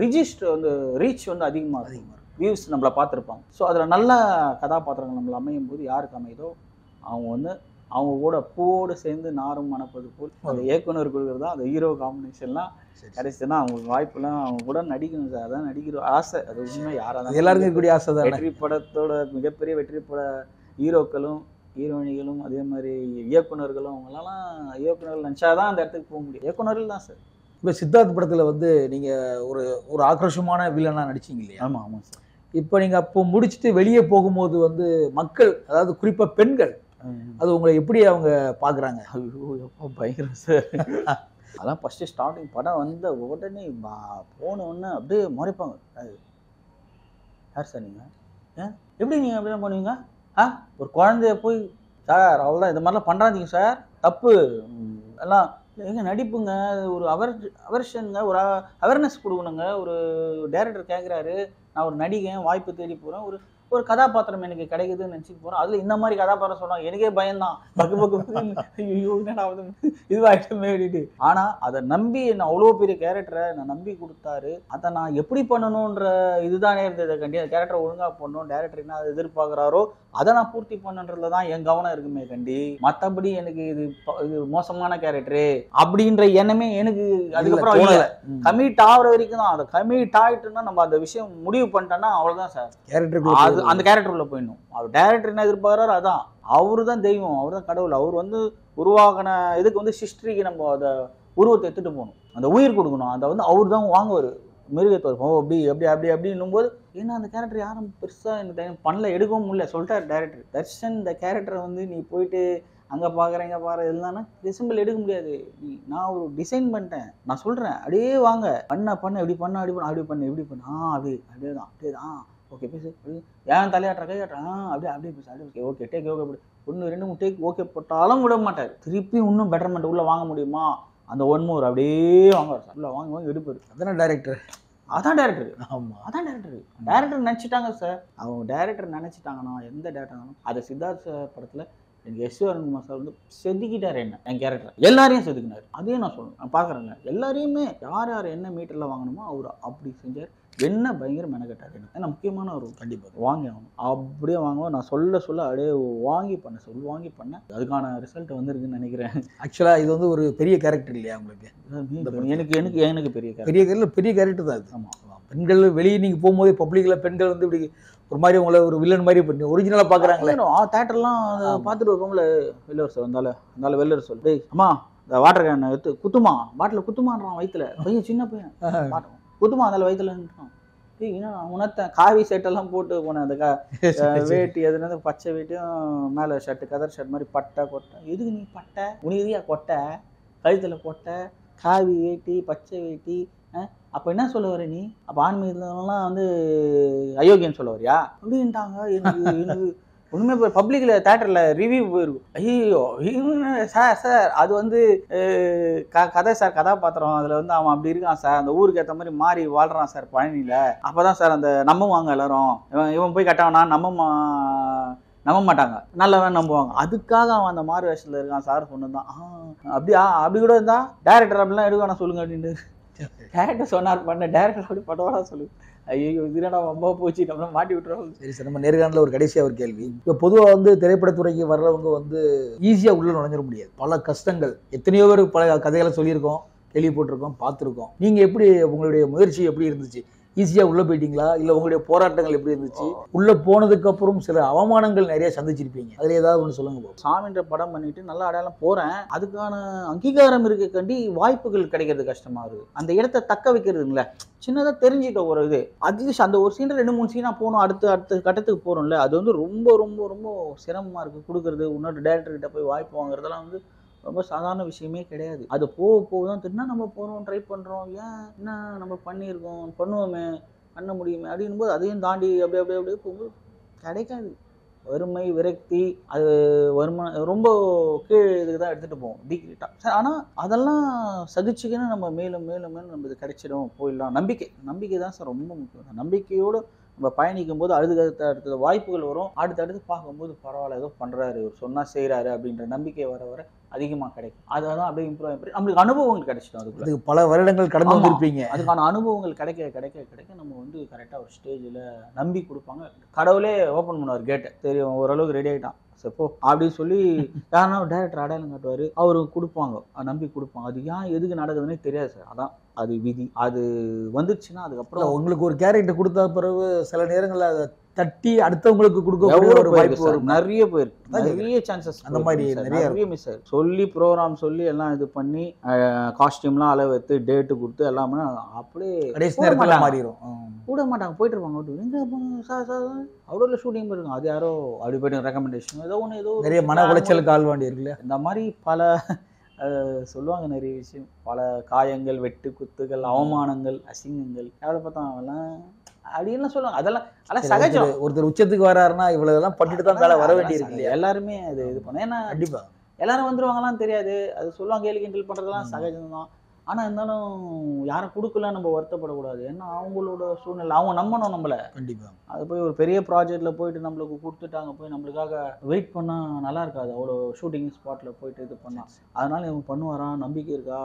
ரிஜிஸ்டர் வந்து ரீச் வந்து அதிகமாக வியூஸ் நம்மளை பார்த்துருப்பாங்க. ஸோ அதில் நல்ல கதாபாத்திரங்கள் நம்மளை அமையும் போது யாருக்கு அமையுதோ அவங்க வந்து அவங்க கூட பூவோடு சேர்ந்து நாரும் மணப்பது போல் அந்த இயக்குனர் கொடுக்குறது தான் அந்த ஹீரோ காம்பினேஷன்லாம் கிடைச்சுன்னா அவங்களுக்கு வாய்ப்புலாம் அவங்க கூட நடிக்கணும் சார். அதான் நடிக்கிற ஆசை. அது உண்மை யாராவது எல்லாருக்கும் இருக்கக்கூடிய ஆசை தான். வெற்றி படத்தோட மிகப்பெரிய வெற்றி பட ஹீரோக்களும் ஹீரோயினிகளும் அதே மாதிரி இயக்குநர்களும் அவங்களெல்லாம் இயக்குநர்கள் நினச்சாதான் அந்த இடத்துக்கு போக முடியும். இயக்குநர்கள் தான் சார். இப்போ சித்தார்த் படத்தில் வந்து நீங்கள் ஒரு ஆக்ரோஷமான வில்லனாக நடிச்சிங்க இல்லையா? ஆமாம் ஆமாம் சார். இப்போ நீங்கள் அப்போ முடிச்சுட்டு வெளியே போகும்போது வந்து மக்கள், அதாவது குறிப்பாக பெண்கள், அது உங்களை எப்படி அவங்க பார்க்குறாங்க? ஐயோ எப்போ பயங்கரம் சார். அதான் ஃபஸ்ட்டு ஸ்டார்டிங் படம் வந்த உடனே போன உடனே அப்படியே முறைப்பாங்க. யார் சார் நீங்கள்? எப்படி நீங்கள் அப்படிலாம் பண்ணுவீங்க? ஒரு குழந்தைய போய் சார் அவ்வளோதான், இந்த மாதிரிலாம் பண்ணுறாதீங்க சார், தப்பு எல்லாம் எங்க நடிப்புங்க ஒரு அவர்ஷனுங்க, ஒரு அவேர்னஸ் கொடுக்கணுங்க. ஒரு டைரக்டர் கேட்குறாரு, நான் ஒரு நடிகன் வாய்ப்பு தேடி போகிறேன், ஒரு ஒரு கதாபாத்திரம் எனக்கு கிடைக்குதுன்னு நினச்சிட்டு போகிறேன். அதில் இந்த மாதிரி கதாபாத்திரம் சொன்னாங்க, எனக்கே பயம்தான். பக்கு பக்கு ஐயோ என்னடா இதுவாகிட்டுமே அப்படின்ட்டு. ஆனால் அதை நம்பி என்ன அவ்வளோ பெரிய கேரக்டரை நான் நம்பி கொடுத்தாரு. அதை நான் எப்படி பண்ணணுன்ற இதுதானே இருந்தது. கண்டி அந்த கேரக்டரை ஒழுங்காக பண்ணணும், டேரக்டர் என்ன அதை எதிர்பார்க்குறாரோ அதை நான் பூர்த்தி பண்ணுன்றதுல தான் என் கவனம் இருக்குமே கண்டி. மற்றபடி எனக்கு இது மோசமான கேரக்டரு அப்படின்ற எண்ணமே எனக்கு அதுக்கப்புறம் கமிட் ஆகிற வரைக்கும் தான். அதை கமிட் ஆகிட்டுன்னா நம்ம அந்த விஷயம் முடிவு பண்ணிட்டோன்னா அவ்வளோதான் சார். கேரக்டர் அது அந்த கேரக்டர் உள்ள போயிடணும். அவர் டேரக்டர் என்ன எதிர்பார்க்குறாரு அதான். அவரு தான் தெய்வம், அவர் தான் கடவுள். அவர் உருவாக்கின இதுக்கு ஹிஸ்டரிக்கு நம்ம அதை உருவத்தை எடுத்துட்டு போகணும், அந்த உயிர் கொடுக்கணும். அதை அவர் தான் வாங்குவார் மிருகத்தை. அப்படி அப்படி அப்படி அப்படின்னும் போது ஏன்னா அந்த கேரக்டர் யாரும் பெருசாக எனக்கு பண்ணல, எடுக்கவும் முடியல. சொல்லிட்டார் டேரக்டர் தர்ஷன், இந்த கேரக்டரை நீ போயிட்டு அங்கே பார்க்குறேன் இங்கே பாரு இல்லைன்னா ரிசம்பிள் எடுக்க முடியாது. நான் ஒரு டிசைன் பண்ணிட்டேன், நான் சொல்கிறேன் அப்படியே வாங்க பண்ண இப்படி பண்ண அப்படி பண்ணு இப்படி பண்ணு அப்படியே தான் ஓகே பேசு, ஏன் தலையாட்டுற கையாட்டுறேன் அப்படியே பேசு அப்படியே ஓகே டேக் ஓகே அப்படி 1 2 3 டேக் ஓகே போட்டாலும் விட மாட்டார். திருப்பி இன்னும் பெட்டர்மெண்ட் உள்ளே வாங்க முடியுமா, அந்த 1 more அப்படியே வாங்குவார் சார். உள்ள வாங்கி எடுப்பார். அதான டேரக்டர். ஆமாம் அதான் டேரக்டர் நினச்சிட்டாங்க சார். அவங்க டேரக்டர் நினச்சிட்டாங்கன்னா எந்த டேரக்டர் அதை சித்தார்த் சார் படத்தில் எனக்கு எஸ் அரண்குமார் சார் செதுக்கிட்டார் என்ன என் கேரக்டர் எல்லாரையும் செதுக்கினார். அதையும் நான் சொல்லணும், நான் பார்க்குறேங்க எல்லாரையுமே யார் என்ன மீட்டரில் வாங்கணுமோ அவர் அப்படி செஞ்சார். என்ன பயங்கர மெனக்கட்டார் எனக்கு. ஏன்னா முக்கியமான ஒரு கண்டிப்பாக வாங்கி ஆகணும், அப்படியே வாங்குவோம். நான் சொல்ல அப்படியே வாங்கி பண்ணேன். அதுக்கான ரிசல்ட் வந்துருக்குன்னு நினைக்கிறேன். ஆக்சுவலாக இது ஒரு பெரிய கேரக்டர் இல்லையா உங்களுக்கு? எனக்கு பெரிய கேரக்டர் தான் அது. ஆமாம், பெண்கள் வெளியே நீங்கள் போகும்போது பப்ளிக்கில் பெண்கள் இப்படி ஒரு மாதிரி உங்களை ஒரு வில்லன் மாதிரி பண்ணி ஒரிஜினலாக பார்க்குறாங்களே. தேட்டர்லாம் பார்த்துட்டு வருவோம்ல, வெள்ளவர் சார் வந்தாலும் வெள்ளவர் சொல் டேய் அம்மா இந்த வாட்டர் கேன் எடுத்து குத்துமா, பாட்டில் குத்துமான்றான் வயிற்றுல. பையன் சின்ன பையன் குத்துமா அதில் வயிற்றுலன்றான். ஏன்னா உணர்த்த காவி ஷர்ட்டெல்லாம் போட்டு போனேன். அந்த வேட்டி எதுனா பச்சை வேட்டியும் மேலே ஷர்ட்டு கதர் ஷர்ட் மாதிரி பட்டை கொட்டை. எதுக்கு நீ பட்டை உனிதியா கொட்டை கழுத்தில் கொட்டை காவி வேட்டி பச்சை வேட்டி? அப்போ என்ன சொல்ல வர நீ? அப்போ ஆன்மீகத்துலாம் அயோக்கியன்னு சொல்ல வரியா அப்படின்ட்டாங்க. எனக்கு ஒன்றுமே இப்போ பப்ளிக்கில் தேட்டரில் ரிவ்யூ போயிருக்கும். ஐயோ சார் அது கதை சார், கதாபாத்திரம் அதில் அவன் அப்படி இருக்கான் சார், அந்த ஊருக்கு ஏற்ற மாதிரி மாறி வாழ்கிறான் சார் பழனியில். அப்போ தான் சார் அந்த நம்புவாங்க எல்லாரும். இவன் போய் கட்டவனா நம்ப மாட்டாங்க, நல்லவன் நம்புவாங்க. அதுக்காக அவன் அந்த மாறு வேஷத்தில் இருக்கான் சார் சொன்னதான். அப்படி கூட இருந்தா டேரக்டர் அப்படிலாம் எடுக்க சொல்லுங்க அப்படின்ட்டு டேரக்டர் சொன்னார் பண்ண. டேரக்டர் அப்படி பட்டவாடா சொல்லுங்க. ஐயோ இதுனா அம்மா போச்சு நம்ம மாட்டி விட்டுறோம். சரி சார், நம்ம நேர்காணல ஒரு கடைசியாக ஒரு கேள்வி. இப்போ பொதுவாக திரைப்படத்துறைக்கு வர்றவங்க ஈஸியாக உள்ள நுழைஞ்சிட முடியாது. பல கஷ்டங்கள், எத்தனையோ பேர் பல கதைகளை சொல்லியிருக்கோம், கேள்விப்பட்டிருக்கோம், பார்த்துருக்கோம். நீங்கள் எப்படி உங்களுடைய முயற்சி எப்படி இருந்துச்சு? ஈஸியாக உள்ளே போயிட்டீங்களா, இல்லை உங்களுடைய போராட்டங்கள் எப்படி இருந்துச்சு? உள்ளே போனதுக்கு அப்புறம் சில அவமானங்கள் நிறைய சந்திச்சிருப்பீங்க, அதில் ஏதாவது ஒன்று சொல்லுங்க. சாமின்ற படம் பண்ணிட்டு நல்லா அடையாளம் போகிறேன், அதுக்கான அங்கீகாரம் இருக்கக்காண்டி வாய்ப்புகள் கிடைக்கிறது கஷ்டமாக இருக்குது. அந்த இடத்த தக்க வைக்கிறதுங்களே சின்னதாக தெரிஞ்சுட்ட ஒரு இது அட்லீஸ்ட் அந்த ஒரு சீன் 2 3 சீனாக போகணும், அடுத்த கட்டத்துக்கு போகிறோம்ல, அது ரொம்ப ரொம்ப ரொம்ப சிரமமாக இருக்குது கொடுக்குறது. இன்னொரு டேரக்டர்கிட்ட போய் வாய்ப்பு வாங்குறதெல்லாம் ரொம்ப சாதாரண விஷயமே கிடையாது. அது போக தான் தெரியுனா நம்ம போகிறோம், ட்ரை பண்ணுறோம், ஏன் என்ன நம்ம பண்ணியிருக்கோம், பண்ணுவோமே, பண்ண முடியுமே அப்படின்னும் போது அதையும் தாண்டி அப்படியே போகும்போது கிடைக்காது. வறுமை விரக்தி அது வருமானம் ரொம்ப கீழே இதுக்கு தான் எடுத்துகிட்டு போவோம் டிகிரிட்டாக. ஆனால் அதெல்லாம் சகிச்சுக்கின்னு நம்ம மேலும் நம்ம இது கிடைச்சிடும் போயிடலாம். நம்பிக்கை தான் சார் ரொம்ப முக்கியம். நம்பிக்கையோடு நம்ம பயணிக்கும் போது அடுத்த வாய்ப்புகள் வரும். அடுத்தடுத்து பார்க்கும்போது பரவாயில்ல ஏதோ பண்ணுறாரு, இவர் சொன்னால் செய்கிறாரு அப்படின்ற நம்பிக்கை வர அதிகமாக கிடைக்கும். அதெல்லாம் அப்படியே இம்ப்ரூவ் நம்மளுக்கு அனுபவங்கள் கிடைச்சிடும். அதுக்கு பல வருடங்கள் கடந்து வந்திருப்பீங்க. அதுக்கான அனுபவங்கள் கிடைக்க நம்ம கரெக்டாக ஒரு ஸ்டேஜில் நம்பி கொடுப்பாங்க. கடவுளே ஓப்பன் பண்ணுவார் கேட்டை, தெரியும் ஓரளவுக்கு ரெடி ஆகிட்டான் சப்போ அப்படின்னு சொல்லி யாருன்னா டேரக்டர் அடையாளம் காட்டுவார், அவரு கொடுப்பாங்க, நம்பி கொடுப்பாங்க. அது ஏன் எதுக்கு நடக்குதுன்னே தெரியாது சார். அதான் அது விதி. அது வந்துச்சுன்னா அதுக்கப்புறம் உங்களுக்கு ஒரு கேரக்டர் கொடுத்த பிறகு சில நேரங்களில் அதை தட்டி அடுத்தவங்களுக்கு கொடுக்க ஒரு வாய்ப்பு வரும். நிறைய சான்சஸ் அந்த மாதிரி நிறைய மிஸ் ஆயிடும். சொல்லி ப்ரோக்ராம் சொல்லி எல்லாம் இது பண்ணி காஸ்டியூம்லாம் அளவு எடுத்து டேட்டு கொடுத்து எல்லாமே அப்படியே கடைசி நேரத்தில் மாறிடும். கூட மாட்டாங்க, போயிட்டு இருப்பாங்க. எங்க சார் அவ்வளோ ஷூட்டிங் போயிருக்காங்க, அது யாரோ அப்படி போயிட்டு ரெக்கமெண்டேஷன் ஏதோ நிறைய மன உளைச்சலுக்கு ஆள்வாண்டி இருக்குல்ல. இந்த மாதிரி பல சொல்லுவாங்க நிறைய விஷயம், பல காயங்கள், வெட்டு குத்துகள், அவமானங்கள், அசிங்கங்கள், எவ்வளோ பார்த்தோம் அவெல்லாம் அப்படின்னு சொல்லுவாங்க. அதெல்லாம் சகஜம். ஒருத்தர் உச்சத்துக்கு வராருன்னா இவ்வளவு எல்லாம் பண்ணிட்டு தான் மேலே வர வேண்டி இருக்கு இல்லையா? எல்லாருமே அது இது பண்ண. ஏன்னா கண்டிப்பா எல்லாரும் வந்துருவாங்களான்னு தெரியாது, அது சொல்லுவாங்க, கேலி கிண்டல் பண்ணுறதுலாம் சகஜம் தான். ஆனால் இருந்தாலும் யாரும் கொடுக்கல நம்ம வருத்தப்படக்கூடாது. ஏன்னா அவங்களோட சூழ்நிலை, அவங்க நம்பணும் நம்மளை. கண்டிப்பாக அது போய் ஒரு பெரிய ப்ராஜெக்டில் போயிட்டு நம்மளுக்கு கொடுத்துட்டாங்க, போய் நம்மளுக்காக வெயிட் பண்ணால் நல்லா இருக்காது. அவ்வளோ ஷூட்டிங் ஸ்பாட்டில் போயிட்டு இது பண்ணால் அதனால இவங்க பண்ணுவாரா, நம்பிக்கை இருக்கா,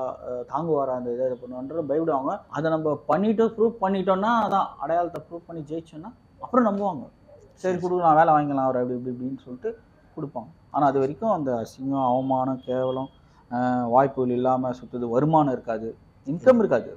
தாங்குவாரா, அந்த இதை பண்ணுவான்ற பயப்படுவாங்க. அதை நம்ம பண்ணிட்டோம், ப்ரூவ் பண்ணிட்டோம்னா, அதான் அடையாளத்தை ப்ரூவ் பண்ணி ஜெயிச்சோன்னா அப்புறம் நம்புவாங்க. சரி கொடுக்கலாம், வேலை வாங்கிக்கலாம் அவர் அப்படி இப்படின்னு சொல்லிட்டு கொடுப்பாங்க. ஆனால் அது வரைக்கும் அந்த அசிங்கம், அவமானம், கேவலம், வாய்ப்புகள் இல்லாமல் சுற்றுது, வருமானம் இருக்காது, இன்கம் இருக்காது.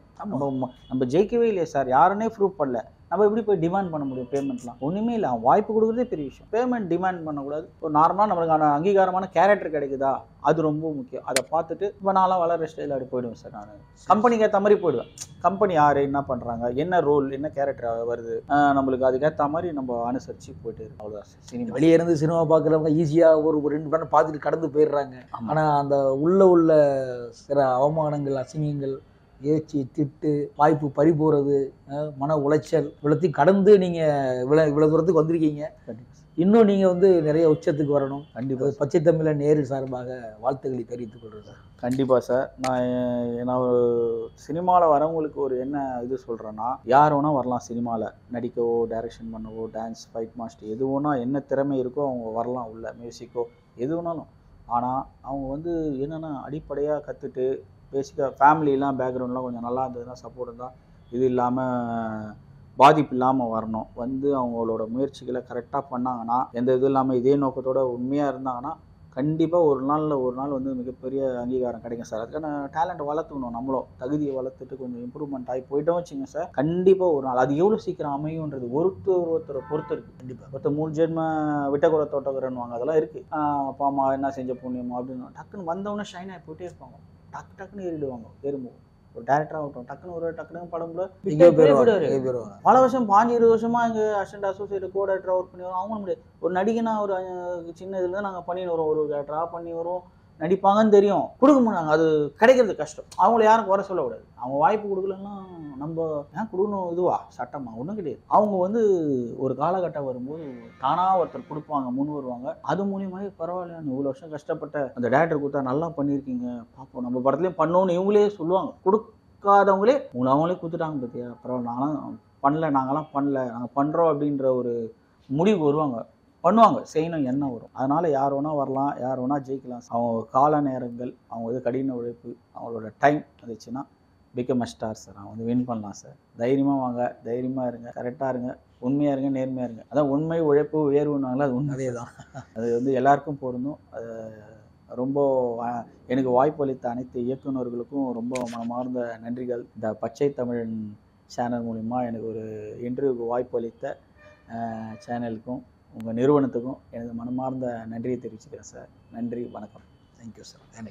நம்ம ஜெயிக்கவே இல்லையே சார், யாருன்னே ப்ரூவ் பண்ணல, நம்ம எப்படி போய் டிமாண்ட் பண்ண முடியும்? பேமெண்ட்லாம் ஒன்றுமே இல்லை. அவன் வாய்ப்பு கொடுக்குறதே பெரிய விஷயம். பேமெண்ட் டிமாண்ட் பண்ணக்கூடாது. ஒரு நார்மலாக நம்மளுக்கான அங்கீகாரமான கேரக்டர் கிடைக்குதா, அது ரொம்ப முக்கியம். அதை பார்த்துட்டு இப்போ நான்லாம் வளர ஸ்டைலில் அப்படி போயிடுவேன் சார். நான் கம்பெனிக்கு ஏற்ற மாதிரி போயிடுவேன். கம்பெனி யார், என்ன பண்ணுறாங்க, என்ன ரோல், என்ன கேரக்டர் வருது, நம்மளுக்கு அதுக்கேற்ற மாதிரி நம்ம அனுசரித்து போயிட்டு இருக்கோம். அவ்வளோதான் சார். சினிமா வெளியே இருந்து சினிமா பார்க்குறவங்க ஈஸியாக ஒரு 2 பேரை பார்த்துட்டு கடந்து போயிடுறாங்க. ஆனால் அந்த உள்ள சில அவமானங்கள், அசிங்கங்கள், ஏச்சி, திட்டு, வாய்ப்பு பறி போகிறது, மன உளைச்சல், இவ்வளோத்தையும் கடந்து நீங்கள் இவ்வளோ தூரத்துக்கு வந்திருக்கீங்க. இன்னும் நீங்கள் வந்து நிறைய உச்சத்துக்கு வரணும். கண்டிப்பாக பச்சை தமிழன் நேரு சார்பாக வாழ்த்துக்களை தெரிவித்துக் கொள்கிறேன் சார். கண்டிப்பாக சார். நான் ஒரு சினிமாவில் வரவங்களுக்கு ஒரு என்ன இது சொல்கிறேன்னா, யார் வேணால் வரலாம். சினிமாவில் நடிக்கவோ, டைரக்ஷன் பண்ணவோ, டான்ஸ், ஃபைட் மாஸ்டர், எது வேணால் என்ன திறமை இருக்கோ அவங்க வரலாம். உள்ள மியூசிக்கோ எது வேணாலும். ஆனால் அவங்க வந்து என்னென்னா அடிப்படையாக கற்றுட்டு பேசிக்காக ஃபேமிலிலாம் பேக்ரவுண்ட்லாம் கொஞ்சம் நல்லா இருந்ததுன்னா, சப்போர்ட் இருந்தால், இது இல்லாமல் பாதிப்பு இல்லாமல் வரணும். வந்து அவங்களோட முயற்சிகளை கரெக்டாக பண்ணாங்கன்னா, எந்த இது இல்லாமல் இதே நோக்கத்தோடு உண்மையாக இருந்தாங்கன்னா, கண்டிப்பாக ஒரு நாள் வந்து மிகப்பெரிய அங்கீகாரம் கிடைக்கும் சார். அதுக்கான டேலண்ட்டை வளர்த்துக்கணும். நம்மளும் தகுதியை வளர்த்துட்டு கொஞ்சம் இம்ப்ரூவ்மெண்ட் ஆகி போயிட்டோம் வச்சுங்க சார், கண்டிப்பாக ஒரு நாள் அது எவ்வளோ சீக்கிரம் அமையுன்றது ஒருத்தரை பொறுத்து இருக்குது. கண்டிப்பாக ஒருத்தர் 3 ஜென்ம விட்டகுற தோட்டக்குறன்னுவாங்க, அதெல்லாம் இருக்குது. அப்பா அம்மா என்ன செஞ்ச புண்ணியமோ அப்படின்னு டக்குன்னு வந்தவொடனே ஷைன் ஆகி போயிட்டே இருப்பாங்க. டக்குன்னு ஏறிடுவாங்க. ஏறும்போது ஒரு டேரக்டர் ஆகட்டும், டக்குன்னு படம்ல பல வருஷம் 15-20 வருஷமா இங்கே அசிஸ்டன்ட் அசோசியேட் கோ டேரக்டராக ஒர்க் பண்ணி வரும். அவங்க முடியாது. ஒரு நடிகனா ஒரு சின்ன இதுல நாங்கள் பண்ணின்னு வரோம், ஒரு டேரக்டராக பண்ணி வரோம், நடிப்பாங்கன்னு தெரியும், கொடுக்க மாட்டாங்க. அது கிடைக்கிறது கஷ்டம். அவங்கள யாரும் குறை சொல்லக்கூடாது. அவங்க வாய்ப்பு கொடுக்கலன்னா நம்ம ஏன் கொடுக்கணும், இதுவா சட்டமா ஒன்றும் கிடையாது. அவங்க வந்து ஒரு காலகட்டம் வரும்போது தானாக ஒருத்தர் கொடுப்பாங்க, முன் வருவாங்க. அது மூலியமாக பரவாயில்ல, இவ்வளோ வருஷம் கஷ்டப்பட்ட அந்த டேரக்டர் கொடுத்தா நல்லா பண்ணியிருக்கீங்க, பார்ப்போம் நம்ம படத்துலையும் பண்ணோன்னு இவங்களே சொல்லுவாங்க. கொடுக்காதவங்களே அவங்களே கொடுத்துட்டாங்க, பார்த்தியா பரவாயில்ல, நாங்களாம் பண்ணல, நாங்கள் பண்ணுறோம் அப்படின்ற ஒரு முடிவு வருவாங்க, பண்ணுவாங்க, செய்யணும் எண்ணம் வரும். அதனால் யார் வேணால் வரலாம், யார் வேணால் ஜெயிக்கலாம். அவங்க கால நேரங்கள், அவங்க இது கடின உழைப்பு, அவங்களோட டைம் வந்துச்சுன்னா பிகம் அ ஸ்டார் சார். அவங்க வந்து வின் பண்ணலாம் சார். தைரியமாக வாங்க, தைரியமாக இருங்க, கரெக்டாக இருங்க, உண்மையாக இருங்க, நேர்மையாக இருங்க. அதான் உண்மை, உழைப்பு, உயர்வுனாங்களா அது உண்மையே தான். அது வந்து எல்லாருக்கும் பொருந்தும். அது ரொம்ப எனக்கு வாய்ப்பு அளித்த அனைத்து இயக்குநர்களுக்கும் ரொம்ப மனமார்ந்த நன்றிகள். இந்த பச்சை தமிழன் சேனல் மூலிமா எனக்கு ஒரு இன்டர்வியூக்கு வாய்ப்பு அளித்த சேனலுக்கும் உங்கள் நிறுவனத்துக்கும் எனது மனமார்ந்த நன்றியை தெரிவிச்சுக்கிறேன் சார். நன்றி, வணக்கம். Thank you sir.